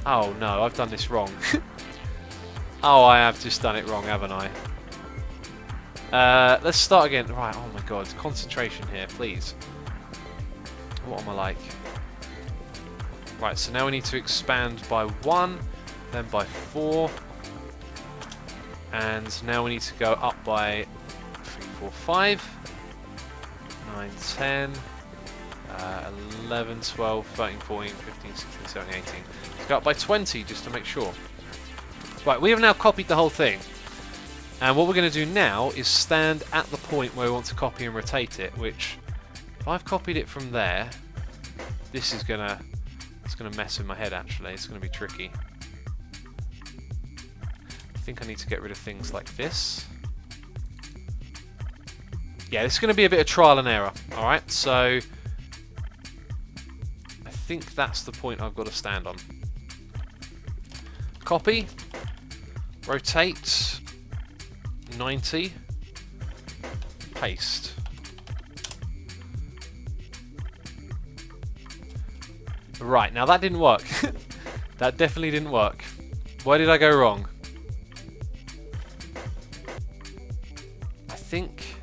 Oh, no, I've done this wrong. Oh, I have just done it wrong, haven't I? Let's start again. Right, oh my god, concentration here, please. What am I like? Right, so now we need to expand by 1, then by 4. And now we need to go up by 3, 4, 5, 9, 10, 11, 12, 13, 14, 15, 16, 17, 18. Let's go up by 20 just to make sure. Right, we have now copied the whole thing. And what we're going to do now is stand at the point where we want to copy and rotate it, which, if I've copied it from there, this is going to, it's going to mess with my head actually, it's going to be tricky. I think I need to get rid of things like this. Yeah, this is going to be a bit of trial and error, alright, so I think that's the point I've got to stand on. Copy, rotate, 90, paste. Right, now that didn't work. That definitely didn't work. Where did I go wrong? I think...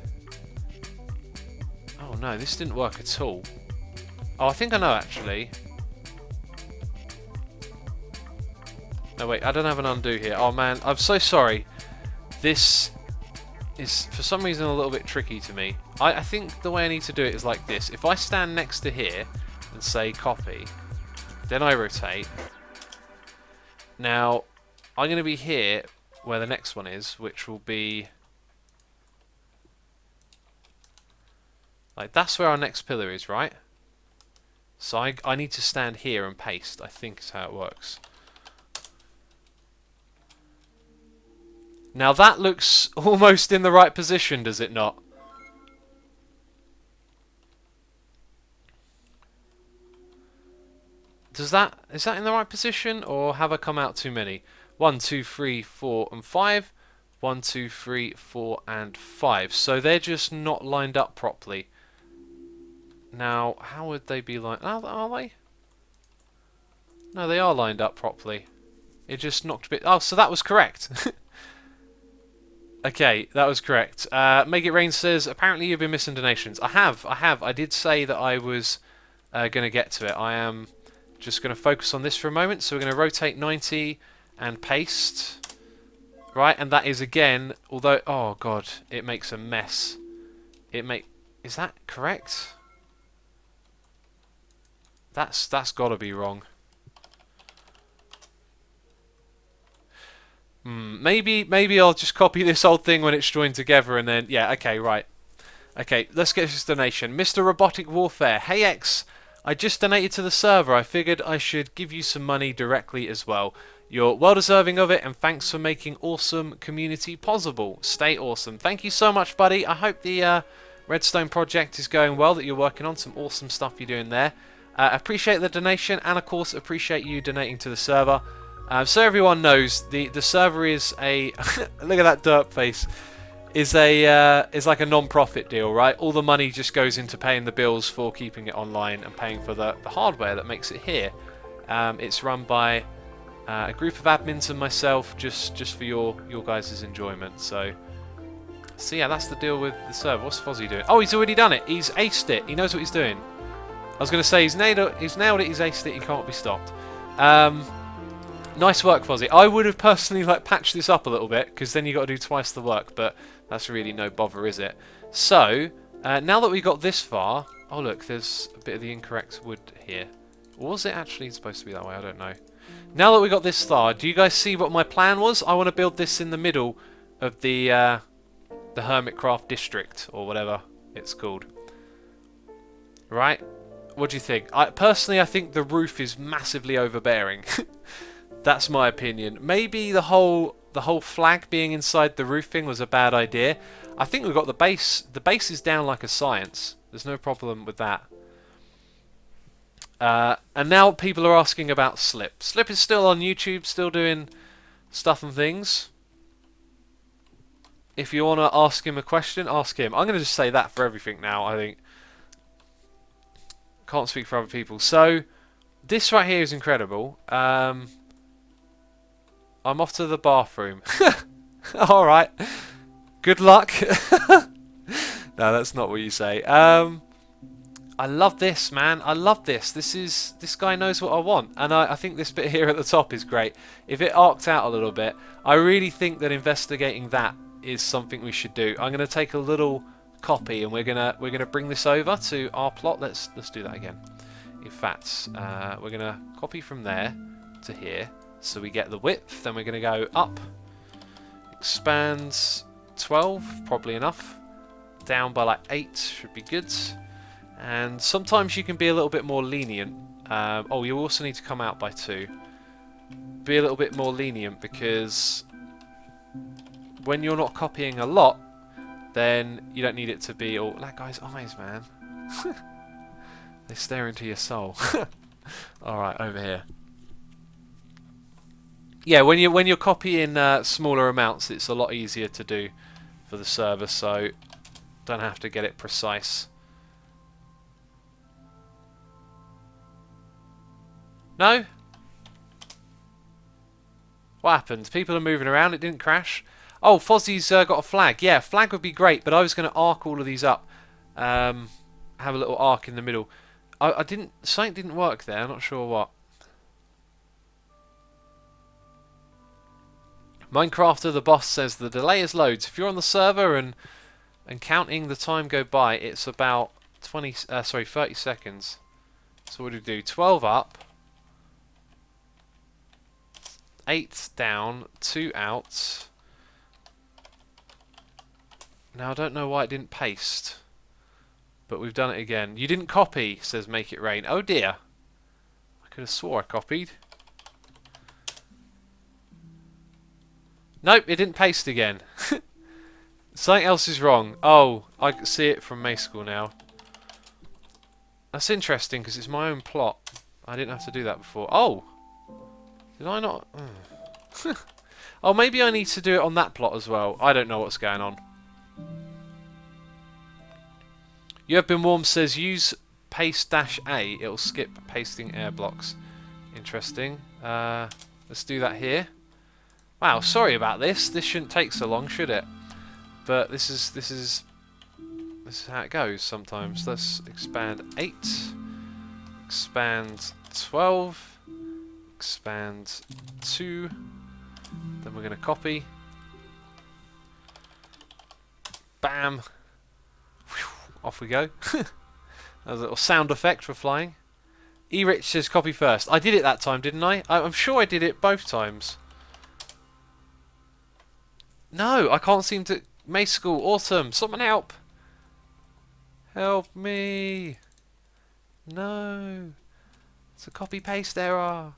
Oh no, this didn't work at all. Oh, I think I know actually. No wait, I don't have an undo here. Oh man, I'm so sorry. This is for some reason a little bit tricky to me. I think the way I need to do it is like this. If I stand next to here and say copy, then I rotate. Now, I'm going to be here where the next one is, which will be... Like, that's where our next pillar is, right? So I need to stand here and paste, I think is how it works. Now that looks almost in the right position, does it not? Is that in the right position, or have I come out too many? 1, 2, 3, 4, and 5. 1, 2, 3, 4, and 5. So they're just not lined up properly. Now, how would they be lined? Are they? No, they are lined up properly. It just knocked a bit. Oh, so that was correct. Okay, that was correct. Make It Rain says, apparently you've been missing donations. I have. I did say that I was going to get to it. I am just going to focus on this for a moment. So we're going to rotate 90 and paste. Right, and that is again, although, oh god, it makes a mess. Is that correct? That's got to be wrong. Maybe I'll just copy this old thing when it's joined together and then... Yeah, okay, right. Okay, let's get this donation. Mr. Robotic Warfare. Hey X, I just donated to the server. I figured I should give you some money directly as well. You're well deserving of it, and thanks for making awesome community possible. Stay awesome. Thank you so much, buddy. I hope the Redstone project is going well, that you're working on. Some awesome stuff you're doing there. Appreciate the donation, and of course appreciate you donating to the server. So everyone knows, the server is a look at that derp face, is like a non-profit deal, right? All the money just goes into paying the bills for keeping it online and paying for the hardware that makes it here. It's run by a group of admins and myself, just for your guys' enjoyment. So yeah, that's the deal with the server. What's Fozzie doing? Oh, he's already done it. He's aced it. He knows what he's doing. I was going to say he's nailed it. He's aced it. He can't be stopped. Nice work, Fozzie. I would have personally patched this up a little bit, because then you got to do twice the work, but that's really no bother, is it? So now that we got this far, oh look, there's a bit of the incorrect wood here. Or was it actually supposed to be that way? I don't know. Now that we got this star, do you guys see what my plan was? I want to build this in the middle of the Hermitcraft district, or whatever it's called. Right? What do you think? Personally, I think the roof is massively overbearing. That's my opinion. Maybe the whole flag being inside the roofing was a bad idea. I think we've got the base. The base is down like a science. There's no problem with that. And now people are asking about Slip. Slip is still on YouTube, still doing stuff and things. If you want to ask him a question, ask him. I'm going to just say that for everything now, I think. Can't speak for other people. So, this right here is incredible. I'm off to the bathroom. Alright. Good luck. No, that's not what you say. I love this, man. I love this. This guy knows what I want. And I think this bit here at the top is great. If it arcs out a little bit, I really think that investigating that is something we should do. I'm going to take a little copy and we're gonna bring this over to our plot. Let's do that again. In fact, we're gonna copy from there to here, so we get the width. Then we're gonna go up, expand 12, probably enough. Down by like 8 should be good. And sometimes you can be a little bit more lenient. Oh, you also need to come out by 2. Be a little bit more lenient because when you're not copying a lot, then you don't need it to be all... That guy's eyes, man. They stare into your soul. Alright, over here. Yeah, when you're copying smaller amounts, it's a lot easier to do for the server, so don't have to get it precise. No? What happened? People are moving around, it didn't crash. Oh, Fozzie's got a flag. Yeah, flag would be great, but I was going to arc all of these up. Have a little arc in the middle. I didn't... Something didn't work there, I'm not sure what. Minecrafter the boss says the delay is loads. If you're on the server and counting the time go by, it's about 30 seconds. So what do we do? 12 up. 8 down, 2 out. Now I don't know why it didn't paste, but we've done it again. You didn't copy, says Make It Rain. Oh dear. I could have swore I copied. Nope, it didn't paste again. Something else is wrong. Oh, I can see it from May School now. That's interesting because it's my own plot. I didn't have to do that before. Oh! Did I not? Oh, maybe I need to do it on that plot as well. I don't know what's going on. You have been warm says use paste-A. It'll skip pasting air blocks. Interesting. Let's do that here. Wow, sorry about this. This shouldn't take so long, should it? But this is how it goes sometimes. Let's expand 8, expand 12, expand 2. Then we're going to copy. Bam. Off we go. That was a little sound effect for flying. E-Rich says copy first. I did it that time, didn't I? I'm sure I did it both times. No, I can't seem to... May School, Autumn, someone help. Help me. No. It's a copy-paste error.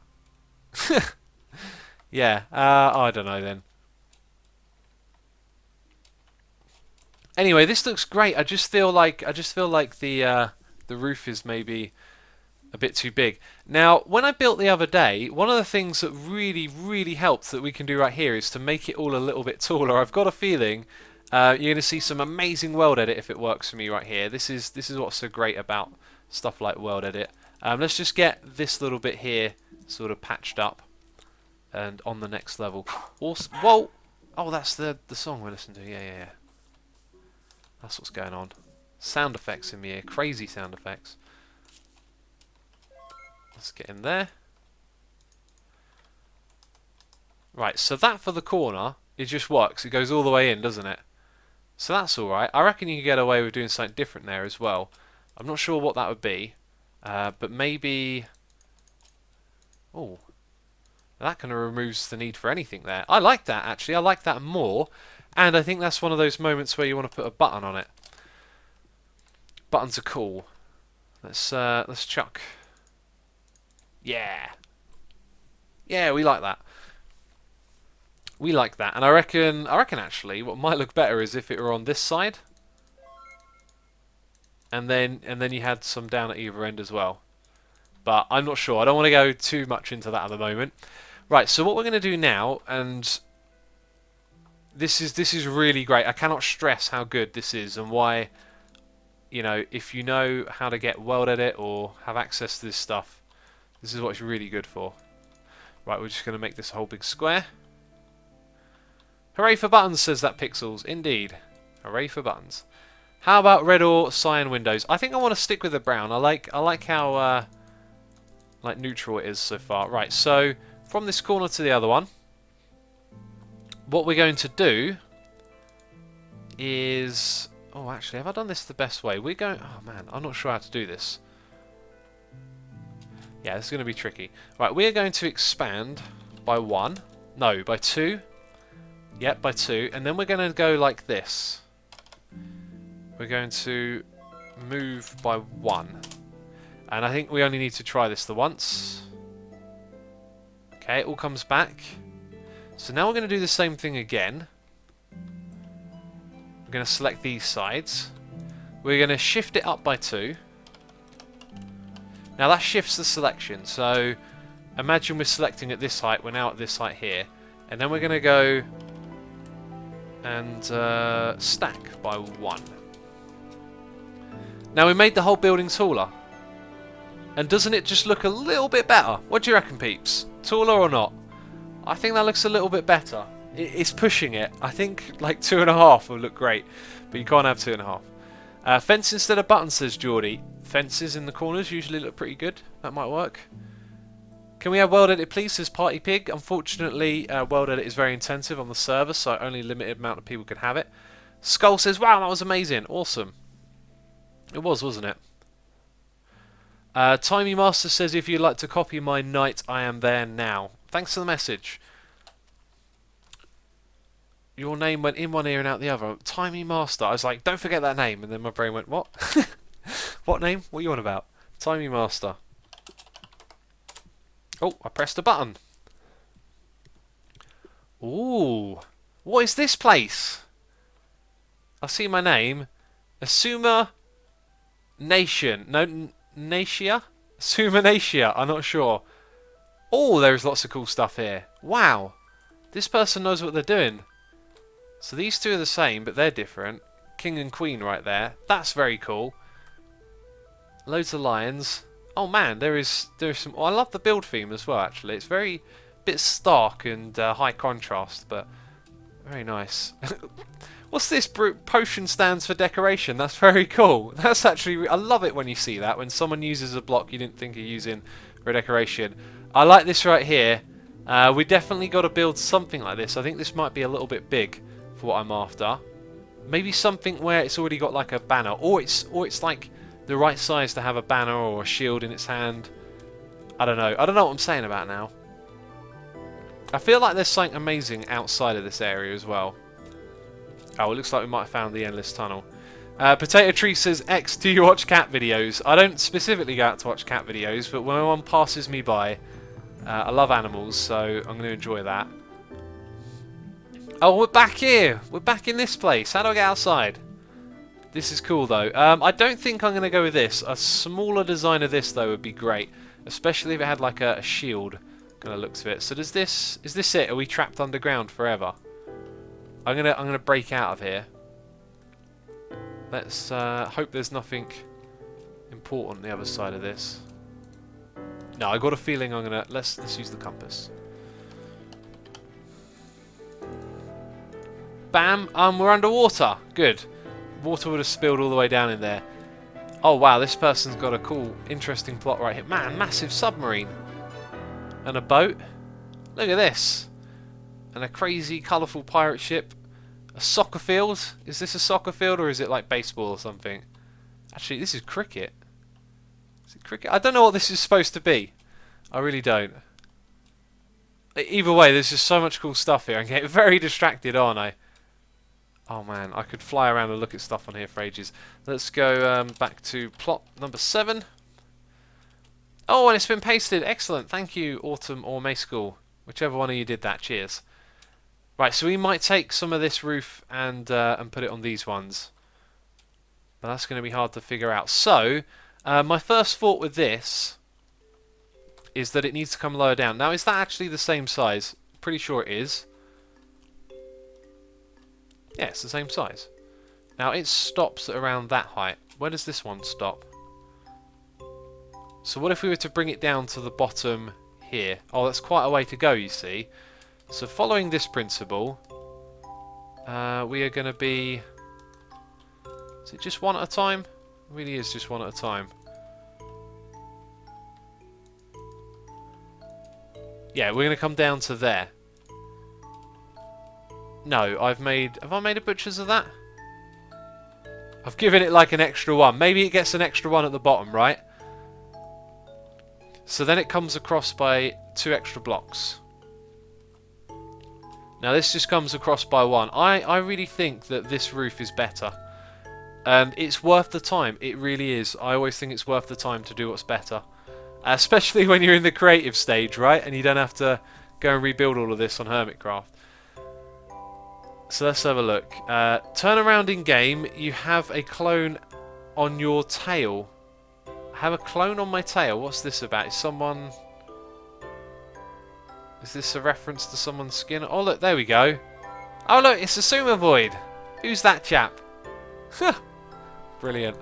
Yeah, I don't know then. Anyway, this looks great. I just feel like the roof is maybe a bit too big. Now, when I built the other day, one of the things that really helped that we can do right here is to make it all a little bit taller. I've got a feeling you're going to see some amazing world edit if it works for me right here. This is what's so great about stuff like world edit. Let's just get this little bit here sort of patched up and on the next level. Also, whoa! Oh, that's the song we're listening to. Yeah. That's what's going on. Sound effects in the ear. Crazy sound effects. Let's get in there. Right, so that for the corner, it just works. It goes all the way in, doesn't it? So that's alright. I reckon you can get away with doing something different there as well. I'm not sure what that would be. But maybe... Oh. That kind of removes the need for anything there. I like that, actually. I like that more. And I think that's one of those moments where you want to put a button on it. Buttons are cool. Let's chuck. Yeah. Yeah, we like that. We like that. And I reckon actually what might look better is if it were on this side. And then you had some down at either end as well. But I'm not sure. I don't want to go too much into that at the moment. Right, so what we're going to do now, and this is really great. I cannot stress how good this is and why, you know, if you know how to get World Edit or have access to this stuff, this is what it's really good for. Right, we're just going to make this a whole big square. Hooray for buttons, says that Pixels. Indeed. Hooray for buttons. How about red or cyan windows? I think I want to stick with the brown. I like how like neutral it is so far. Right, so from this corner to the other one, what we're going to do is... Oh, actually, have I done this the best way? We're going... Oh, man, I'm not sure how to do this. Yeah, this is going to be tricky. Right, we're going to expand by 1. No, by 2. Yep, by 2. And then we're going to go like this. We're going to move by 1. And I think we only need to try this the once. Okay, it all comes back. So now we're going to do the same thing again. We're going to select these sides. We're going to shift it up by 2. Now that shifts the selection. So imagine we're selecting at this height. We're now at this height here. And then we're going to go and stack by 1. Now we made the whole building taller. And doesn't it just look a little bit better? What do you reckon, peeps? Taller or not? I think that looks a little bit better. It's pushing it. I think like 2.5 will look great. But you can't have 2.5. Fence instead of buttons, says Geordie. Fences in the corners usually look pretty good. That might work. Can we have World Edit, please, says Party Pig. Unfortunately, World Edit is very intensive on the server, so only a limited amount of people can have it. Skull says, wow, that was amazing. Awesome. It was, wasn't it? Timey Master says, if you'd like to copy my night, I am there now. Thanks for the message. Your name went in one ear and out the other. Timey Master. I was like, don't forget that name. And then my brain went, what? What name? What are you on about? Timey Master. Oh, I pressed a button. Ooh. What is this place? I see my name. Asuma Nation. No, Natia? Asuma Natia. I'm not sure. Oh, there's lots of cool stuff here. Wow. This person knows what they're doing. So these two are the same, but they're different. King and Queen right there. That's very cool. Loads of lions. Oh man, there is some... Oh, I love the build theme as well, actually. It's very bit stark and high contrast, but very nice. What's this? Potion stands for decoration. That's very cool. That's actually... I love it when you see that, when someone uses a block you didn't think of using for decoration. I like this right here. We definitely got to build something like this. I think this might be a little bit big for what I'm after. Maybe something where it's already got like a banner, or it's like the right size to have a banner or a shield in its hand. I don't know. I don't know what I'm saying about now. I feel like there's something amazing outside of this area as well. Oh, it looks like we might have found the endless tunnel. Potato Tree says, X, do you watch cat videos? I don't specifically go out to watch cat videos, but when one passes me by, I love animals, so I'm going to enjoy that. Oh, we're back here! We're back in this place. How do I get outside? This is cool, though. I don't think I'm going to go with this. A smaller design of this, though, would be great. Especially if it had, like, a shield. Kind of looks of it. So does this... Is this it? Are we trapped underground forever? I'm gonna break out of here. Let's hope there's nothing important on the other side of this. No, I got a feeling I'm gonna... Let's use the compass. Bam! We're underwater. Good. Water would have spilled all the way down in there. Oh wow, this person's got a cool, interesting plot right here. Man, massive submarine. And a boat. Look at this. And a crazy, colourful pirate ship. A soccer field. Is this a soccer field or is it like baseball or something? Actually, this is cricket. Is it cricket? I don't know what this is supposed to be. I really don't. Either way, there's just so much cool stuff here. I'm getting very distracted, aren't I? Oh man, I could fly around and look at stuff on here for ages. Let's go back to plot number 7. Oh, and it's been pasted. Excellent. Thank you, Autumn or May School. Whichever one of you did that. Cheers. Right, so we might take some of this roof and put it on these ones. But that's going to be hard to figure out. So, my first thought with this is that it needs to come lower down. Now, is that actually the same size? Pretty sure it is. Yeah, it's the same size. Now, it stops at around that height. Where does this one stop? So what if we were to bring it down to the bottom here? Oh, that's quite a way to go, you see. So following this principle, we are going to be... Is it just one at a time? It really is just one at a time. Yeah, we're going to come down to there. No, have I made a butcher's of that? I've given it like an extra one. Maybe it gets an extra one at the bottom, right? So then it comes across by 2 extra blocks. Now this just comes across by 1. I really think that this roof is better. And it's worth the time. It really is. I always think it's worth the time to do what's better. Especially when you're in the creative stage, right? And you don't have to go and rebuild all of this on Hermitcraft. So let's have a look. Turn around in game. You have a clone on your tail. I have a clone on my tail. What's this about? Is this a reference to someone's skin? Oh look, there we go. Oh look, it's a Sumo Void. Who's that chap? Brilliant.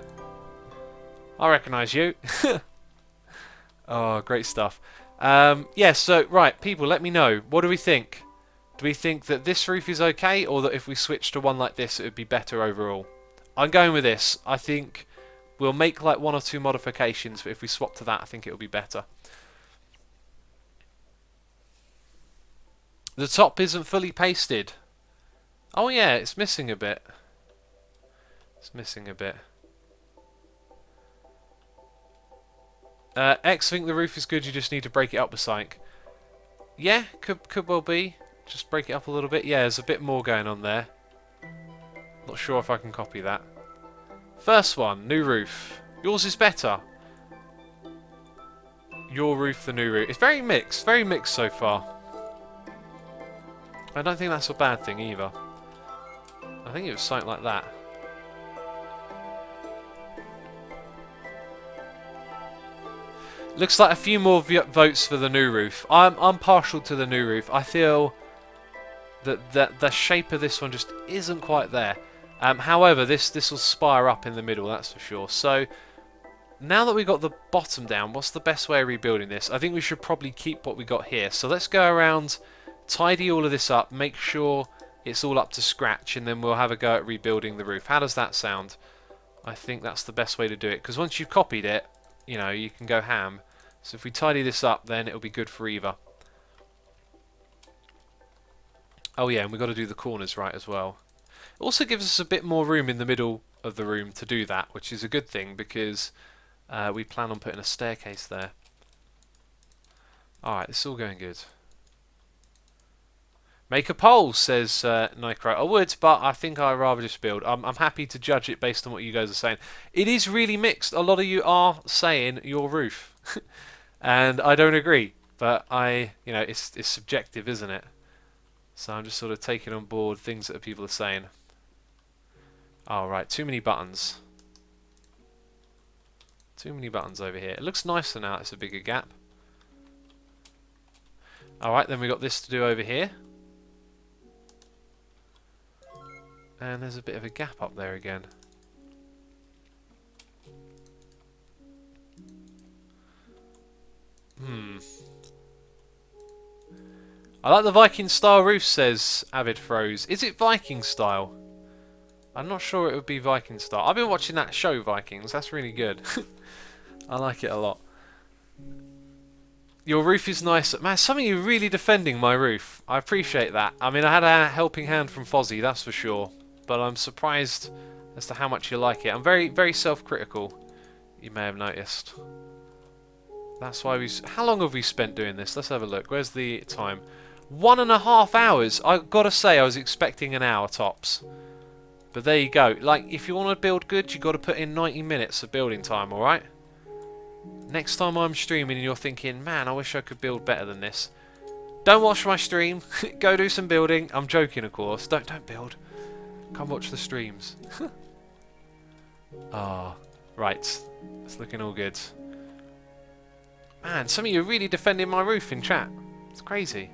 I recognise you. Oh, great stuff. Yeah, so, right, people, let me know. What do we think? Do we think that this roof is okay, or that if we switch to one like this, it would be better overall? I'm going with this. I think we'll make like 1 or 2 modifications, but if we swap to that, I think it'll be better. The top isn't fully pasted. Oh yeah, it's missing a bit. It's missing a bit. X think the roof is good, you just need to break it up with something. Yeah, could well be. Just break it up a little bit. Yeah, there's a bit more going on there. Not sure if I can copy that. First one, new roof. Yours is better. Your roof, the new roof. It's very mixed so far. I don't think that's a bad thing either. I think it was something like that. Looks like a few more votes for the new roof. I'm partial to the new roof. I feel that the shape of this one just isn't quite there. However, this will spire up in the middle, that's for sure. So now that we've got the bottom down, what's the best way of rebuilding this? I think we should probably keep what we got here. So let's go around, tidy all of this up, make sure it's all up to scratch, and then we'll have a go at rebuilding the roof. How does that sound? I think that's the best way to do it, because once you've copied it, you know, you can go ham. So if we tidy this up, then it'll be good for either. Oh yeah, and we've got to do the corners right as well. It also gives us a bit more room in the middle of the room to do that, which is a good thing, because we plan on putting a staircase there. Alright, this is all going good. Make a poll, says Nycro. I would, but I think I'd rather just build. I'm happy to judge it based on what you guys are saying. It is really mixed. A lot of you are saying your roof. And I don't agree. But you know, it's subjective, isn't it? So I'm just sort of taking on board things that people are saying. Oh, right. Too many buttons. Too many buttons over here. It looks nicer now. It's a bigger gap. Alright, then we've got this to do over here. And there's a bit of a gap up there again. I like the Viking style roof, says Avid Froze. Is it Viking style? I'm not sure it would be Viking style. I've been watching that show, Vikings. That's really good. I like it a lot. Your roof is nice. Man, some of you are really defending my roof. I appreciate that. I mean, I had a helping hand from Fozzie, that's for sure. But I'm surprised as to how much you like it. I'm very, very self-critical. You may have noticed. That's why how long have we spent doing this? Let's have a look. Where's the time? 1.5 hours. I've got to say, I was expecting an hour tops. But there you go. Like, if you want to build good, you've got to put in 90 minutes of building time, alright? Next time I'm streaming and you're thinking, man, I wish I could build better than this. Don't watch my stream. Go do some building. I'm joking, of course. Don't build. Come watch the streams. Ah, right. It's looking all good. Man, some of you are really defending my roof in chat. It's crazy.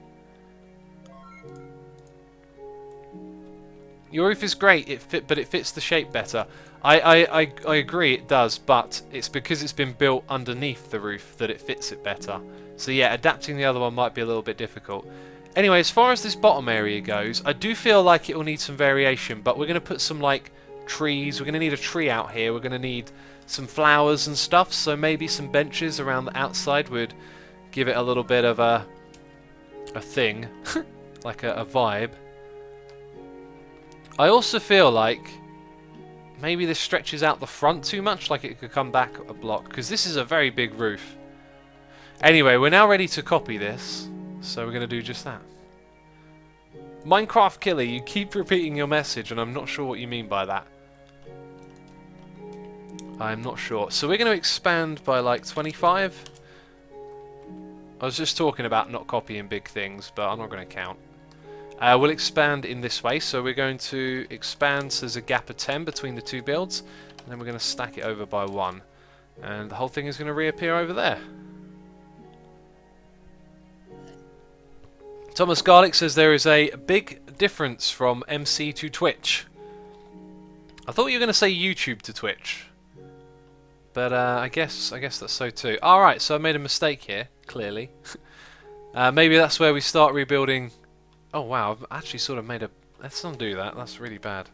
Your roof is great, but it fits the shape better. I agree it does, but it's because it's been built underneath the roof that it fits it better. So yeah, adapting the other one might be a little bit difficult. Anyway, as far as this bottom area goes, I do feel like it will need some variation, but we're going to put some like trees. We're going to need a tree out here. We're going to need some flowers and stuff, so maybe some benches around the outside would give it a little bit of a thing, like a vibe. I also feel like maybe this stretches out the front too much, like it could come back a block, because this is a very big roof. Anyway, we're now ready to copy this, so we're going to do just that. Minecraft Killer, you keep repeating your message, and I'm not sure what you mean by that. I'm not sure. So we're going to expand by like 25. I was just talking about not copying big things, but I'm not going to count. We'll expand in this way, so we're going to expand so there's a gap of 10 between the two builds, and then we're going to stack it over by 1. And the whole thing is going to reappear over there. Thomas Garlic says there is a big difference from MC to Twitch. I thought you were going to say YouTube to Twitch. But I guess that's so too. Alright, so I made a mistake here, clearly. Maybe that's where we start rebuilding. Oh wow, I've actually sort of made a... Let's undo that, that's really bad.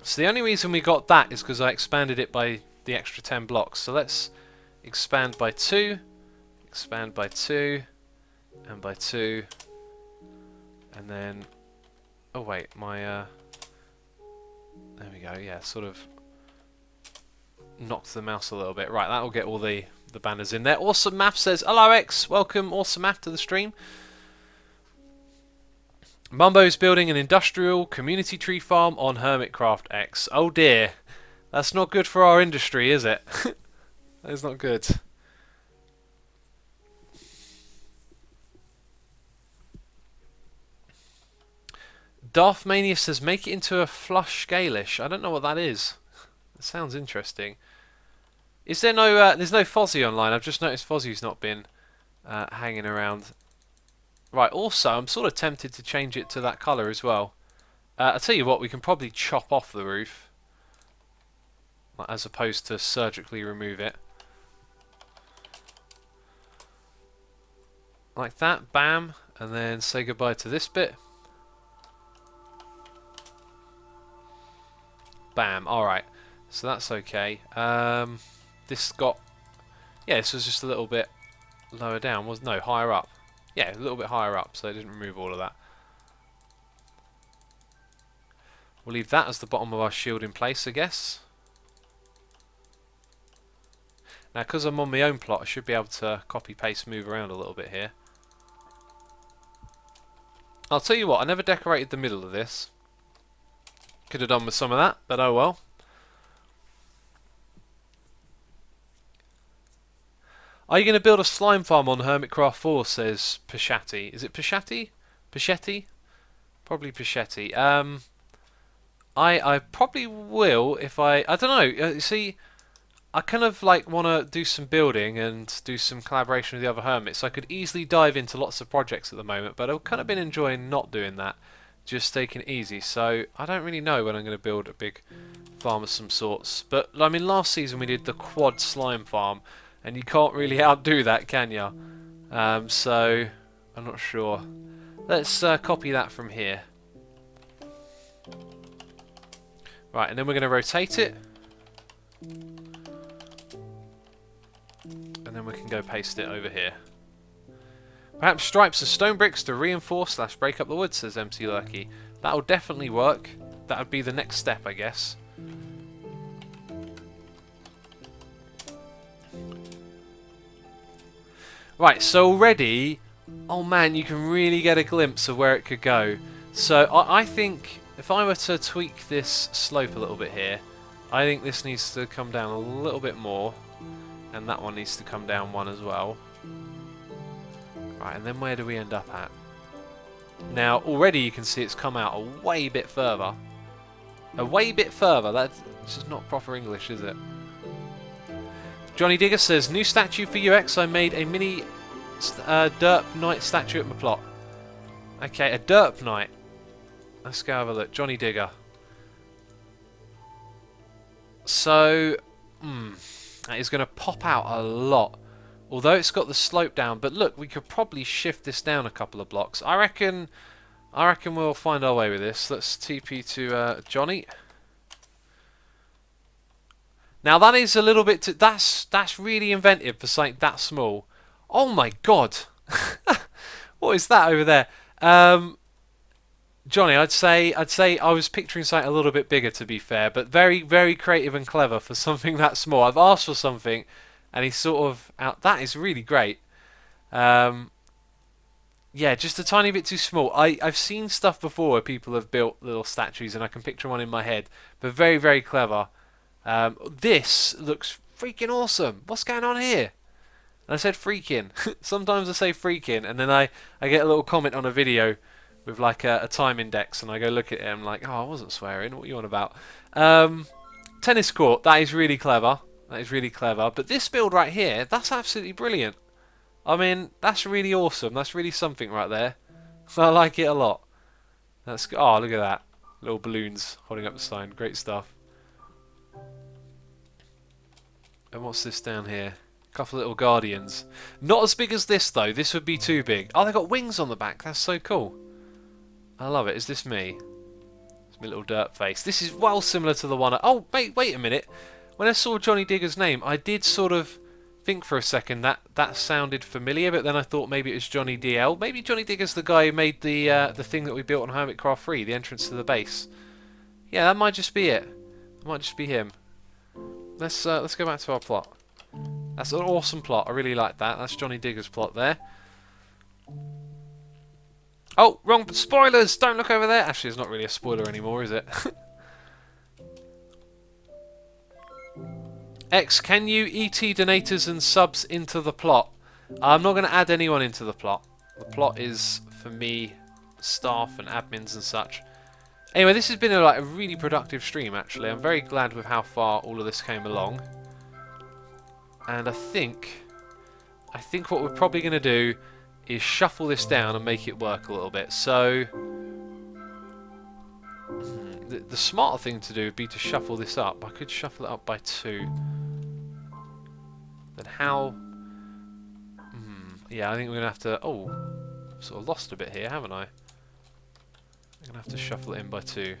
So the only reason we got that is because I expanded it by the extra 10 blocks. So let's expand by 2, expand by 2, and by 2, and then... Oh wait, my... There we go, yeah, sort of knocked the mouse a little bit. Right, that'll get all the banners in there. Awesome Math says, hello X, welcome Awesome Math to the stream. Mumbo's building an industrial community tree farm on Hermitcraft X. Oh dear, that's not good for our industry, is it? That is not good. Darth Mania says, make it into a flush scalish. I don't know what that is. It sounds interesting. Is there no... there's no Fozzie online. I've just noticed Fozzie's not been hanging around. Right, also, I'm sort of tempted to change it to that colour as well. I'll tell you what, we can probably chop off the roof, as opposed to surgically remove it. Like that, bam, and then say goodbye to this bit. Bam, alright, so that's okay. This got... Yeah, this was just a little bit lower down, was no, higher up. Yeah, a little bit higher up, so it didn't remove all of that. We'll leave that as the bottom of our shield in place, I guess. Now, because I'm on my own plot, I should be able to copy-paste, move around a little bit here. I'll tell you what, I never decorated the middle of this. Could have done with some of that, but oh well. Are you going to build a slime farm on Hermitcraft 4, says Pashati. Is it Pashati? Pachetti? Probably Pachetti. I probably will if I don't know. See, I kind of like want to do some building and do some collaboration with the other hermits. I could easily dive into lots of projects at the moment, but I've kind of been enjoying not doing that. Just taking it easy, so I don't really know when I'm going to build a big farm of some sorts. But I mean, last season we did the quad slime farm, and you can't really outdo that, can ya? So I'm not sure. Let's copy that from here. Right, and then we're going to rotate it, and then we can go paste it over here. Perhaps stripes of stone bricks to reinforce / break up the wood, says MC Lurky. That'll definitely work. That would be the next step, I guess. Right, so already oh man, you can really get a glimpse of where it could go. So I think if I were to tweak this slope a little bit here, I think this needs to come down a little bit more, and that one needs to come down one as well. Right, and then where do we end up at? Now already you can see it's come out a way bit further. A way bit further. That's just not proper English, is it? Johnny Digger says, new statue for UX. I made a mini derp knight statue at my plot. Okay, a derp knight. Let's go have a look. Johnny Digger. So, that is going to pop out a lot. Although it's got the slope down. But look, we could probably shift this down a couple of blocks. I reckon we'll find our way with this. Let's TP to Johnny. Now that is a little bit. That's really inventive for something that small. Oh my god! What is that over there? Johnny, I'd say I was picturing something a little bit bigger, to be fair, but very, very creative and clever for something that small. I've asked for something, and he's sort of out. That is really great. Yeah, just a tiny bit too small. I've seen stuff before where people have built little statues, and I can picture one in my head, but very, very clever. This looks freaking awesome. What's going on here? And I said freaking. Sometimes I say freaking, and then I get a little comment on a video with like a time index, and I go look at it and I'm like, oh, I wasn't swearing. What are you on about? Tennis court. That is really clever. That is really clever. But this build right here, that's absolutely brilliant. I mean, that's really awesome. That's really something right there. I like it a lot. That's oh, look at that. Little balloons holding up the sign. Great stuff. And what's this down here? A couple of little guardians. Not as big as this though. This would be too big. Oh, they got wings on the back. That's so cool. I love it. Is this me? It's my little dirt face. This is well similar to the one. Oh, wait a minute. When I saw Johnny Digger's name, I did sort of think for a second that sounded familiar, but then I thought maybe it was Johnny DL. Maybe Johnny Digger's the guy who made the thing that we built on Hermitcraft 3, the entrance to the base. Yeah, that might just be it. It might just be him. Let's go back to our plot. That's an awesome plot. I really like that. That's Johnny Digger's plot there. Oh, wrong spoilers! Don't look over there. Actually, it's not really a spoiler anymore, is it? X, can you ET donators and subs into the plot? I'm not going to add anyone into the plot. The plot is for me, staff and admins and such. Anyway, this has been a really productive stream, actually. I'm very glad with how far all of this came along. And I think what we're probably going to do is shuffle this down and make it work a little bit. So the smarter thing to do would be to shuffle this up. I could shuffle it up by 2. Then how? Yeah, I think we're going to have to... Oh, sort of lost a bit here, haven't I? I'm going to have to shuffle it in by 2.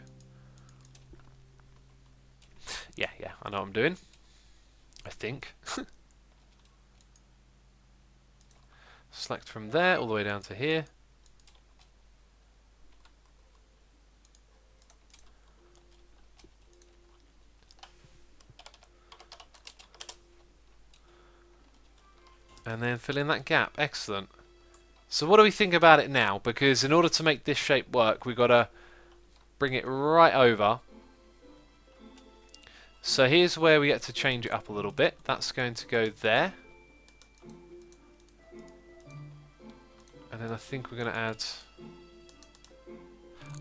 Yeah, I know what I'm doing. I think. Select from there all the way down to here. And then fill in that gap. Excellent. So what do we think about it now? Because in order to make this shape work, we've got to bring it right over. So here's where we get to change it up a little bit. That's going to go there. And then I think we're going to add...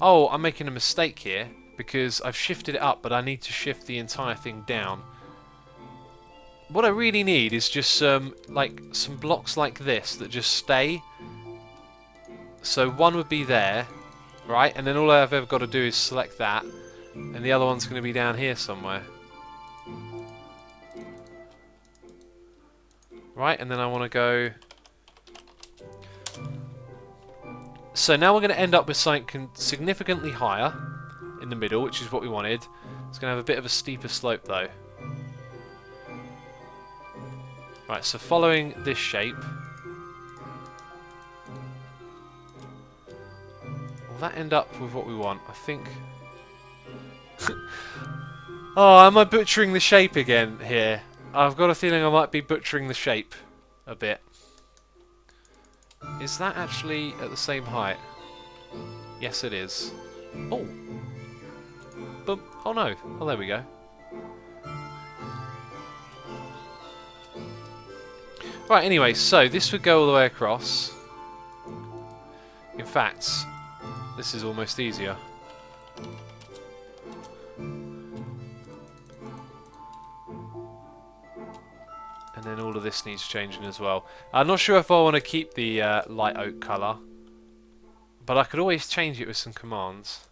Oh, I'm making a mistake here because I've shifted it up, but I need to shift the entire thing down. What I really need is just some blocks like this that just stay. So one would be there, right? And then all I've ever got to do is select that, and the other one's going to be down here somewhere. Right, and then I want to go... So now we're going to end up with something significantly higher in the middle, which is what we wanted. It's going to have a bit of a steeper slope though. Right, so following this shape... Will that end up with what we want? I think... Oh, am I butchering the shape again here? I've got a feeling I might be butchering the shape a bit. Is that actually at the same height? Yes, it is. Oh! Boom. Oh no. Oh, there we go. Right, anyway, so this would go all the way across. In fact, this is almost easier. And then all of this needs changing as well. I'm not sure if I want to keep the light oak colour, but I could always change it with some commands.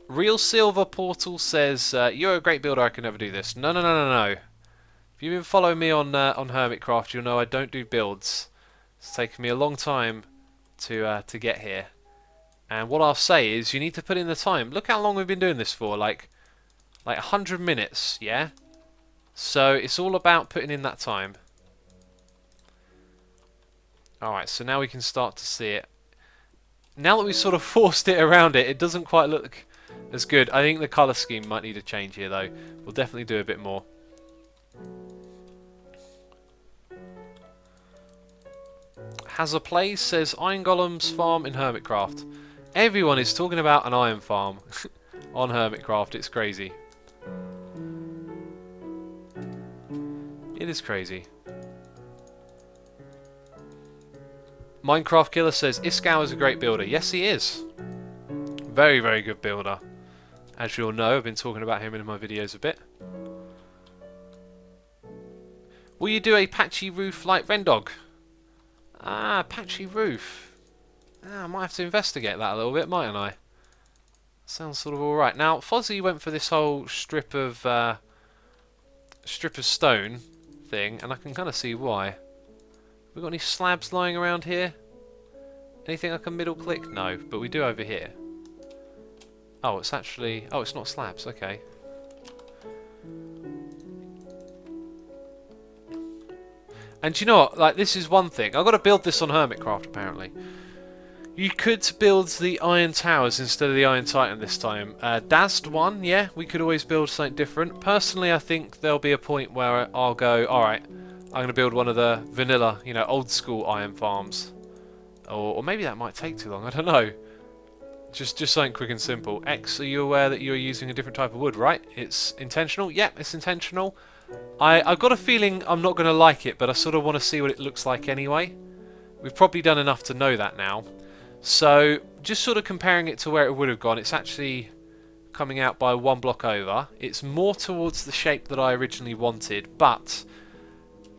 Real Silver Portal says, you're a great builder, I can never do this. No, no, no, no, no. If you've been following me on Hermitcraft, you'll know I don't do builds. It's taken me a long time to get here. And what I'll say is, you need to put in the time. Look how long we've been doing this for, like 100 minutes, yeah? So it's all about putting in that time. Alright, so now we can start to see it. Now that we've sort of forced it around it, it doesn't quite look as good. I think the colour scheme might need a change here though. We'll definitely do a bit more. Has a Play says Iron Golems farm in Hermitcraft. Everyone is talking about an iron farm on Hermitcraft. It's crazy. It is crazy. Minecraft Killer says Iskau is a great builder. Yes, he is. Very, very good builder. As you all know, I've been talking about him in my videos a bit. Will you do a patchy roof like Rendog? Ah, patchy roof. Ah, I might have to investigate that a little bit, mightn't I? Sounds sort of alright. Now, Fozzie went for this whole strip of stone thing, and I can kind of see why. We got any slabs lying around here? Anything I can middle click? No, but we do over here. Oh, it's actually... Oh, it's not slabs, okay. And do you know what? Like, this is one thing. I've got to build this on Hermitcraft, apparently. You could build the Iron Towers instead of the Iron Titan this time. Dazed one, yeah, we could always build something different. Personally, I think there'll be a point where I'll go, alright, I'm going to build one of the vanilla, you know, old school iron farms. Or maybe that might take too long, I don't know. Just something quick and simple. X, are you aware that you're using a different type of wood, right? It's intentional? Yep, it's intentional. I've got a feeling I'm not going to like it, but I sort of want to see what it looks like anyway. We've probably done enough to know that now. So, just sort of comparing it to where it would have gone, it's actually coming out by one block over. It's more towards the shape that I originally wanted, but...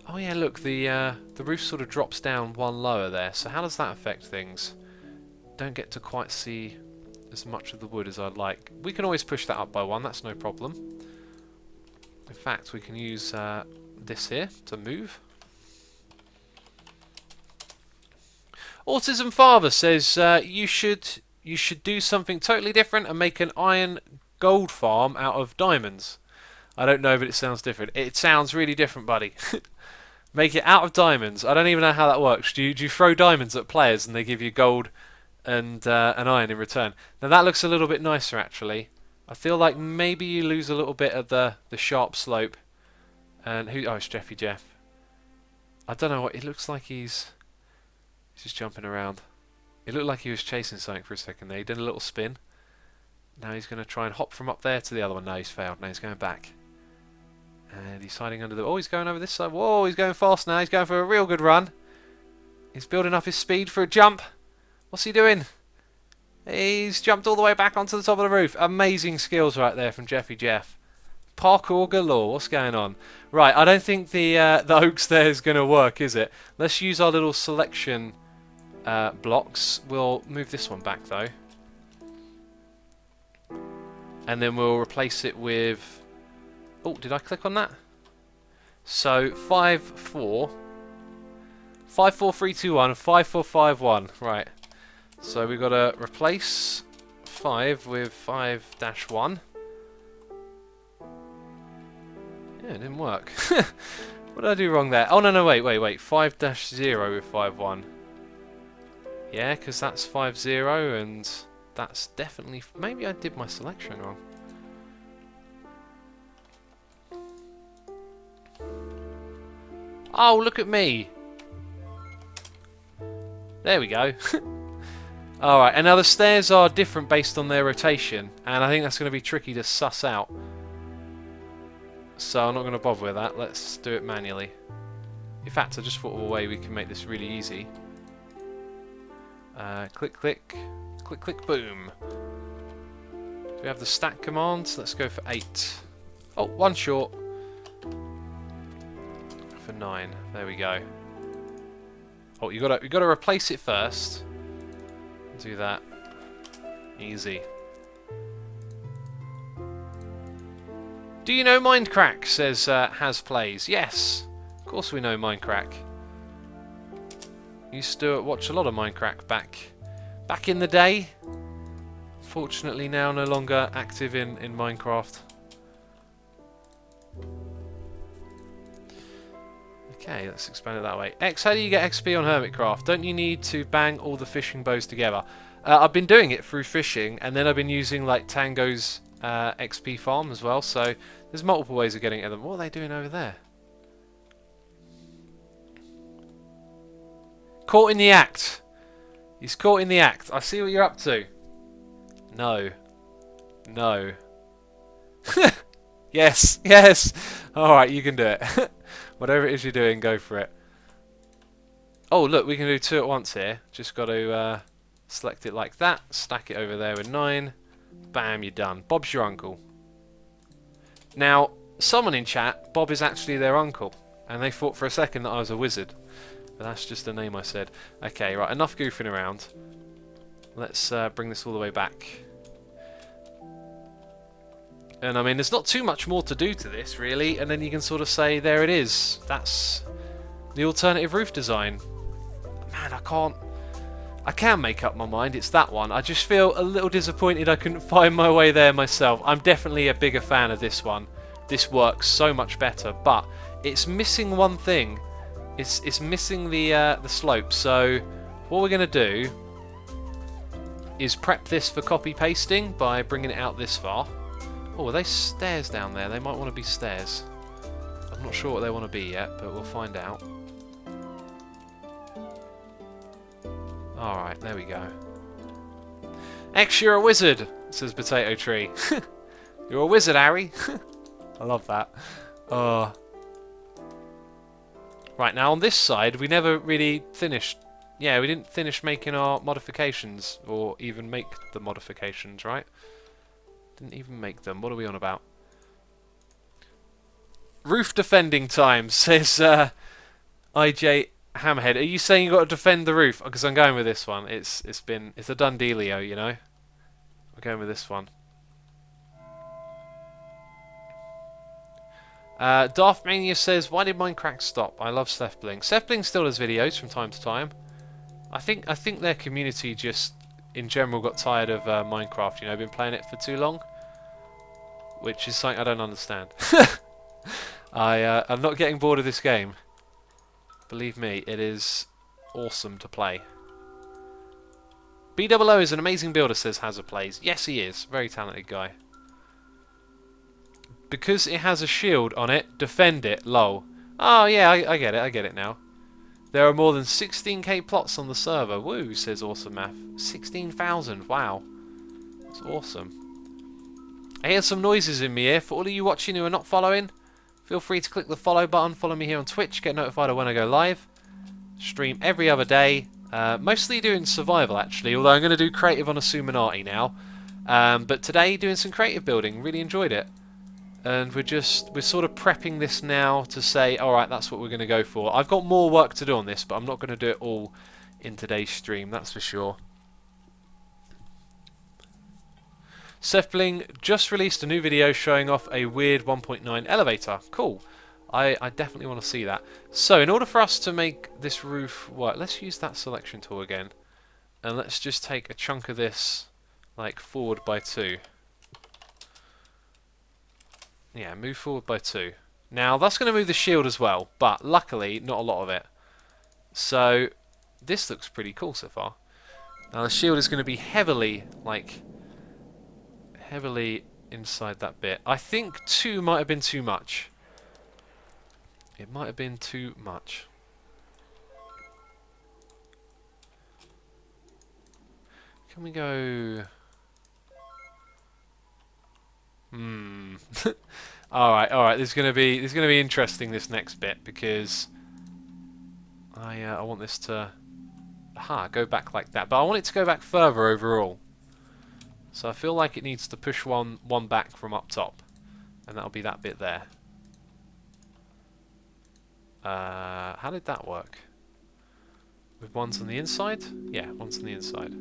Oh yeah, look, the roof sort of drops down one lower there. So how does that affect things? Don't get to quite see as much of the wood as I'd like. We can always push that up by one, that's no problem. In fact, we can use this here to move. Autism Father says you should do something totally different and make an iron gold farm out of diamonds. I don't know, but it sounds different. It sounds really different, buddy. Make it out of diamonds. I don't even know how that works. Do you throw diamonds at players and they give you gold and an iron in return? Now that looks a little bit nicer, actually. I feel like maybe you lose a little bit of the sharp slope. And who? Oh, it's Jeffy Jeff. I don't know what it looks like. He's just jumping around. It looked like he was chasing something for a second there. He did a little spin. Now he's going to try and hop from up there to the other one. No, he's failed. Now he's going back. And he's hiding under the... Oh, he's going over this side. Whoa, he's going fast now. He's going for a real good run. He's building up his speed for a jump. What's he doing? He's jumped all the way back onto the top of the roof. Amazing skills right there from Jeffy Jeff. Parkour galore. What's going on? Right, I don't think the oaks there is going to work, is it? Let's use our little selection blocks. We'll move this one back, though. And then we'll replace it with... Oh, did I click on that? So, 5, 4. 5, 4, 3, 2, 1. 5, 4, 5, 1. Right. So we've got to replace 5 with 5-1. Yeah, it didn't work. What did I do wrong there? Oh, no, wait. 5-0 with 5-1. Yeah, because that's 5-0 and that's definitely... Maybe I did my selection wrong. Oh, look at me. There we go. Alright, and now the stairs are different based on their rotation, and I think that's going to be tricky to suss out. So I'm not going to bother with that. Let's do it manually. In fact, I just thought of a way we can make this really easy. Click, click, click, click, boom. We have the stack commands. Let's go for 8. Oh, 1 short. For 9. There we go. Oh, you gotta replace it first. Do that. Easy. Do you know Mindcrack? Says Has Plays. Yes, of course we know Mindcrack. Used to watch a lot of Mindcrack back in the day. Fortunately now no longer active in Minecraft. Okay, let's expand it that way. X, how do you get XP on Hermitcraft? Don't you need to bang all the fishing bows together? I've been doing it through fishing, and then I've been using like Tango's XP farm as well, so there's multiple ways of getting at them. What are they doing over there? Caught in the act. He's caught in the act. I see what you're up to. No. No. Yes, yes. Alright, you can do it. Whatever it is you're doing, go for it. Oh, look, we can do 2 at once here. Just got to select it like that. Stack it over there with 9. Bam, you're done. Bob's your uncle. Now, someone in chat, Bob is actually their uncle. And they thought for a second that I was a wizard. But that's just the name I said. Okay, right, enough goofing around. Let's bring this all the way back. And I mean, there's not too much more to do to this, really. And then you can sort of say, there it is. That's the alternative roof design. Man, I can make up my mind. It's that one. I just feel a little disappointed I couldn't find my way there myself. I'm definitely a bigger fan of this one. This works so much better, but it's missing one thing. It's missing the slope. So what we're going to do is prep this for copy pasting by bringing it out this far. Oh, are they stairs down there? They might want to be stairs. I'm not sure what they want to be yet, but we'll find out. Alright, there we go. X, you're a wizard, says Potato Tree. You're a wizard, Harry. I love that. Right, now on this side, we never really finished. Yeah, we didn't finish making our modifications, or even make the modifications, right? Didn't even make them. What are we on about? Roof defending time, says IJ Hammerhead. Are you saying you got to defend the roof? Because I'm going with this one. It's a done dealio, you know. I'm going with this one. Darth Mania says, why did Minecraft stop? I love Sethbling. Sethbling still does videos from time to time. I think their community just in general got tired of Minecraft, you know, been playing it for too long, which is something I don't understand. I'm not getting bored of this game. Believe me, it is awesome to play. BOO is an amazing builder, says Hazard Plays. Yes, he is. Very talented guy. Because it has a shield on it, defend it, lol. Oh yeah, I get it now. There are more than 16k plots on the server. Woo, says Awesome Math. 16,000, wow. That's awesome. I hear some noises in my ear. For all of you watching who are not following, feel free to click the follow button. Follow me here on Twitch. Get notified of when I go live. Stream every other day. Mostly doing survival, actually. Although I'm going to do creative on Asuminati now. But today, doing some creative building. Really enjoyed it. And we're sort of prepping this now to say, alright, that's what we're going to go for. I've got more work to do on this, but I'm not going to do it all in today's stream, that's for sure. Sethbling just released a new video showing off a weird 1.9 elevator. Cool. I definitely want to see that. So, in order for us to make this roof work, let's use that selection tool again. And let's just take a chunk of this, like, forward by 2. Yeah, move forward by 2. Now, that's going to move the shield as well, but luckily, not a lot of it. So, this looks pretty cool so far. Now, the shield is going to be heavily inside that bit. I think 2 might have been too much. It might have been too much. Can we go... Alright, this is gonna be interesting, this next bit, because I want this to go back like that. But I want it to go back further overall. So I feel like it needs to push one back from up top. And that'll be that bit there. How did that work? With ones on the inside? Yeah, ones on the inside.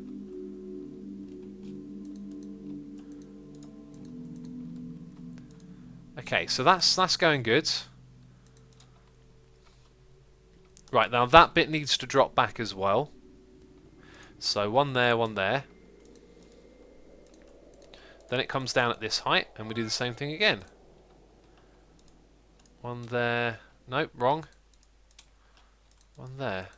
Okay, so that's going good. Right, now that bit needs to drop back as well. So one there, one there. Then it comes down at this height, and we do the same thing again. One there. Nope, wrong. One there.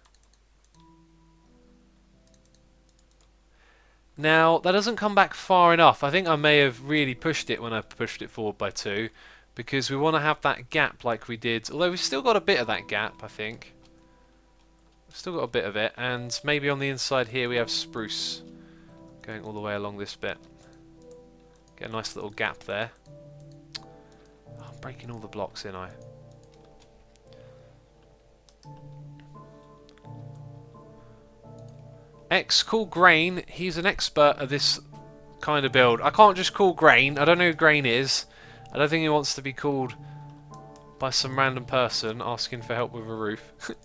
Now, that doesn't come back far enough. I think I may have really pushed it when I pushed it forward by 2, because we want to have that gap like we did. Although we've still got a bit of that gap, I think. We've still got a bit of it, and maybe on the inside here we have spruce going all the way along this bit. Get a nice little gap there. Oh, I'm breaking all the blocks in, Call Grain, he's an expert at this kind of build. I can't just call Grain. I don't know who Grain is. I don't think he wants to be called by some random person asking for help with a roof. I'm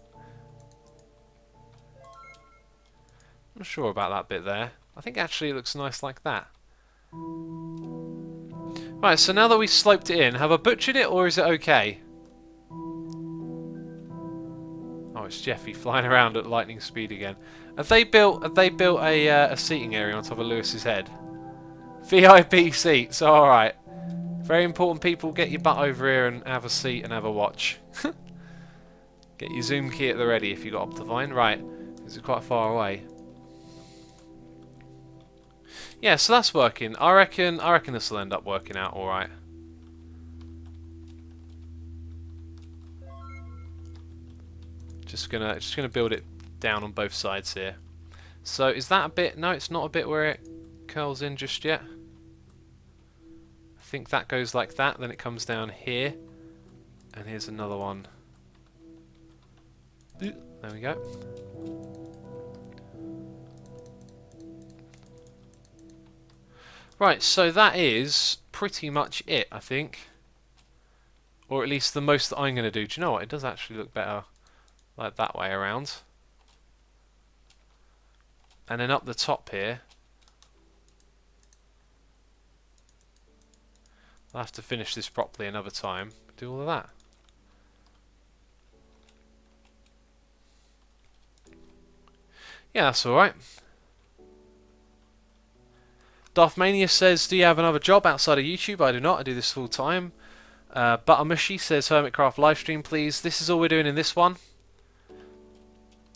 not sure about that bit there. I think actually it looks nice like that. Right, so now that we've sloped it in, have I butchered it or is it okay? Oh, it's Jeffy flying around at lightning speed again. Have they built a seating area on top of Lewis's head? VIP seats, alright. Very important, people, get your butt over here and have a seat and have a watch. Get your zoom key at the ready if you got Optifine. Right, this is quite far away. Yeah, so that's working. I reckon this will end up working out alright. Just gonna build it down on both sides here. So is that a bit? No, it's not a bit where it curls in just yet. I think that goes like that, then it comes down here, and here's another one. There we go. Right, so that is pretty much it, I think. Or at least the most that I'm going to do. Do you know what? It does actually look better like that way around. And then up the top here, I'll have to finish this properly another time. Do all of that. Yeah, that's alright. Darthmania says, do you have another job outside of YouTube? I do not. I do this full time. Buttermushy says, Hermitcraft livestream, please. This is all we're doing in this one.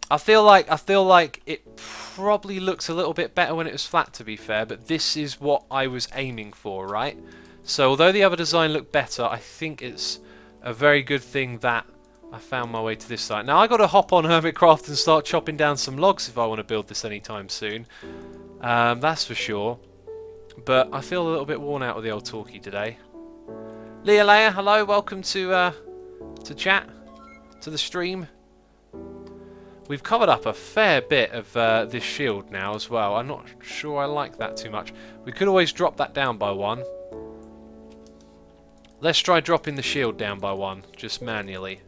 I feel like it probably looks a little bit better when it was flat, to be fair, but this is what I was aiming for, right? So although the other design looked better, I think it's a very good thing that I found my way to this site. Now I got to hop on Hermitcraft and start chopping down some logs if I want to build this anytime soon. That's for sure. But I feel a little bit worn out with the old talkie today. Leia, hello, welcome to chat, to the stream. We've covered up a fair bit of this shield now as well. I'm not sure I like that too much. We could always drop that down by 1. Let's try dropping the shield down by 1, just manually.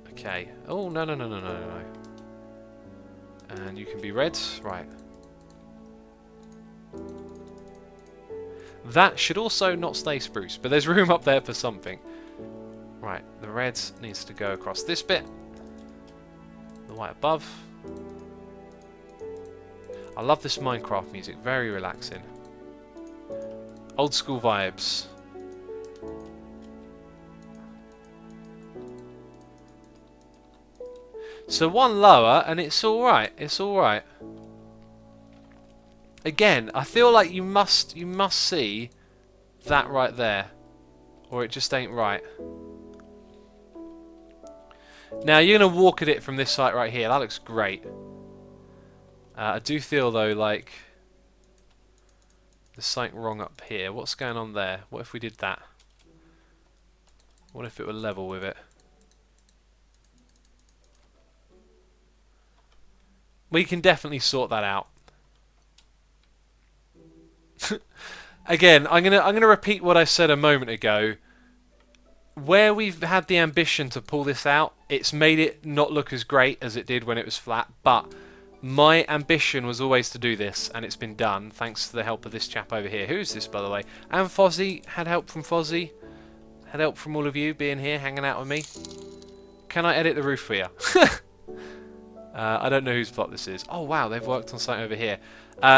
Okay. Oh, no. And you can be red. Right. That should also not stay spruce, but there's room up there for something. Right, the red needs to go across this bit. The white above. I love this Minecraft music, very relaxing. Old school vibes. So 1 lower and it's alright, it's alright. Again, I feel like you must see that right there, or it just ain't right. Now you're gonna walk at it from this side right here. That looks great. I do feel though like there's something wrong up here. What's going on there? What if we did that? What if it were level with it? We can definitely sort that out. Again, I'm gonna repeat what I said a moment ago. Where we've had the ambition to pull this out, it's made it not look as great as it did when it was flat, but my ambition was always to do this, and it's been done thanks to the help of this chap over here. Who's this, by the way? And Fozzie, had help from Fozzie. Had help from all of you being here, hanging out with me. Can I edit the roof for you? I don't know whose plot this is. Oh wow, they've worked on something over here.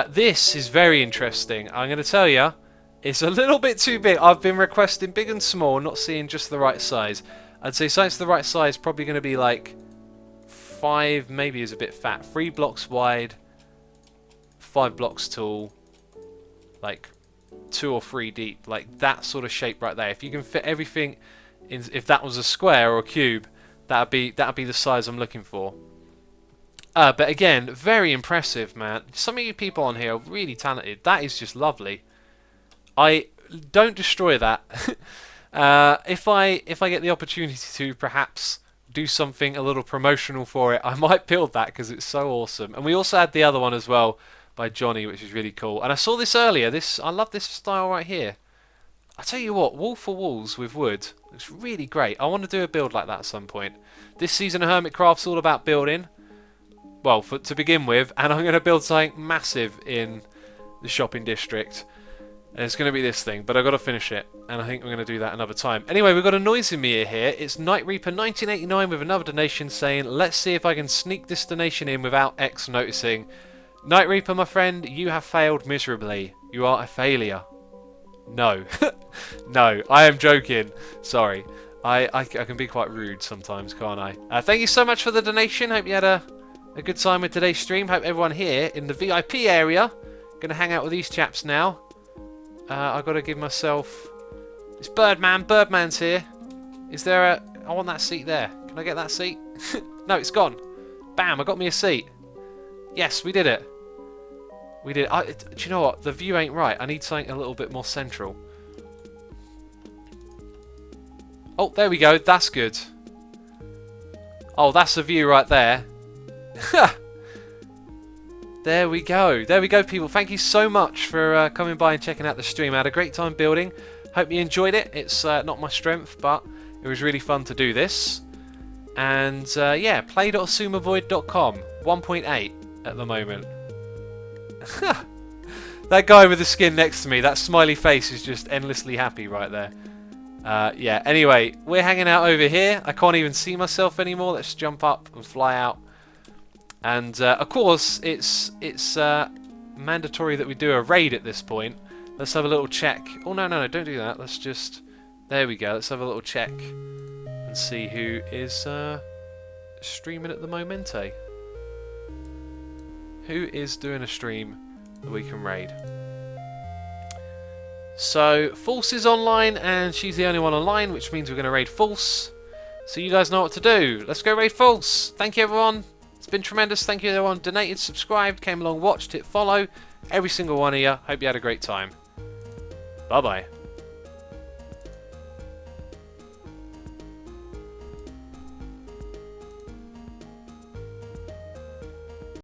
This is very interesting. I'm going to tell you, it's a little bit too big. I've been requesting big and small, not seeing just the right size. I'd say something's the right size, probably going to be like 5, maybe is a bit fat. 3 blocks wide, 5 blocks tall, like 2 or 3 deep, like that sort of shape right there. If you can fit everything in, if that was a square or a cube, that'd be the size I'm looking for. But again, very impressive, man. Some of you people on here are really talented. That is just lovely. I don't destroy that. If I get the opportunity to perhaps do something a little promotional for it, I might build that because it's so awesome. And we also had the other one as well by Johnny, which is really cool. And I saw this earlier. I love this style right here. I tell you what, wall for walls with wood looks really great. I want to do a build like that at some point. This season of Hermitcraft's all about building. Well, to begin with, and I'm going to build something massive in the shopping district. And it's going to be this thing, but I've got to finish it, and I think we're going to do that another time. Anyway, we've got a noisy meter here. It's Night Reaper 1989 with another donation saying, let's see if I can sneak this donation in without X noticing. Night Reaper, my friend, you have failed miserably. You are a failure. No. No, I am joking. Sorry. I can be quite rude sometimes, can't I? Thank you so much for the donation. Hope you had a good time with today's stream. Hope everyone here in the VIP area going to hang out with these chaps now. I've got to give myself... It's Birdman. Birdman's here. Is there a... I want that seat there. Can I get that seat? No, it's gone. Bam, I got me a seat. Yes, we did it. We did. Do you know what? The view ain't right. I need something a little bit more central. Oh, there we go. That's good. Oh, that's the view right there. There we go. There we go, people. Thank you so much for coming by and checking out the stream. I had a great time building. Hope you enjoyed it. It's not my strength, but it was really fun to do this. And yeah, play.asumavoid.com. 1.8 at the moment. That guy with the skin next to me, that smiley face is just endlessly happy right there. Yeah, anyway, we're hanging out over here. I can't even see myself anymore. Let's jump up and fly out. And of course, it's mandatory that we do a raid at this point. Let's have a little check. Oh, no, don't do that. Let's just... There we go. Let's have a little check and see who is streaming at the momente. Who is doing a stream that we can raid? So, False is online, and she's the only one online, which means we're going to raid False. So you guys know what to do. Let's go raid False. Thank you, everyone. It's been tremendous. Thank you, everyone. Donated, subscribed, came along, watched, hit follow. Every single one of you. Hope you had a great time. Bye-bye.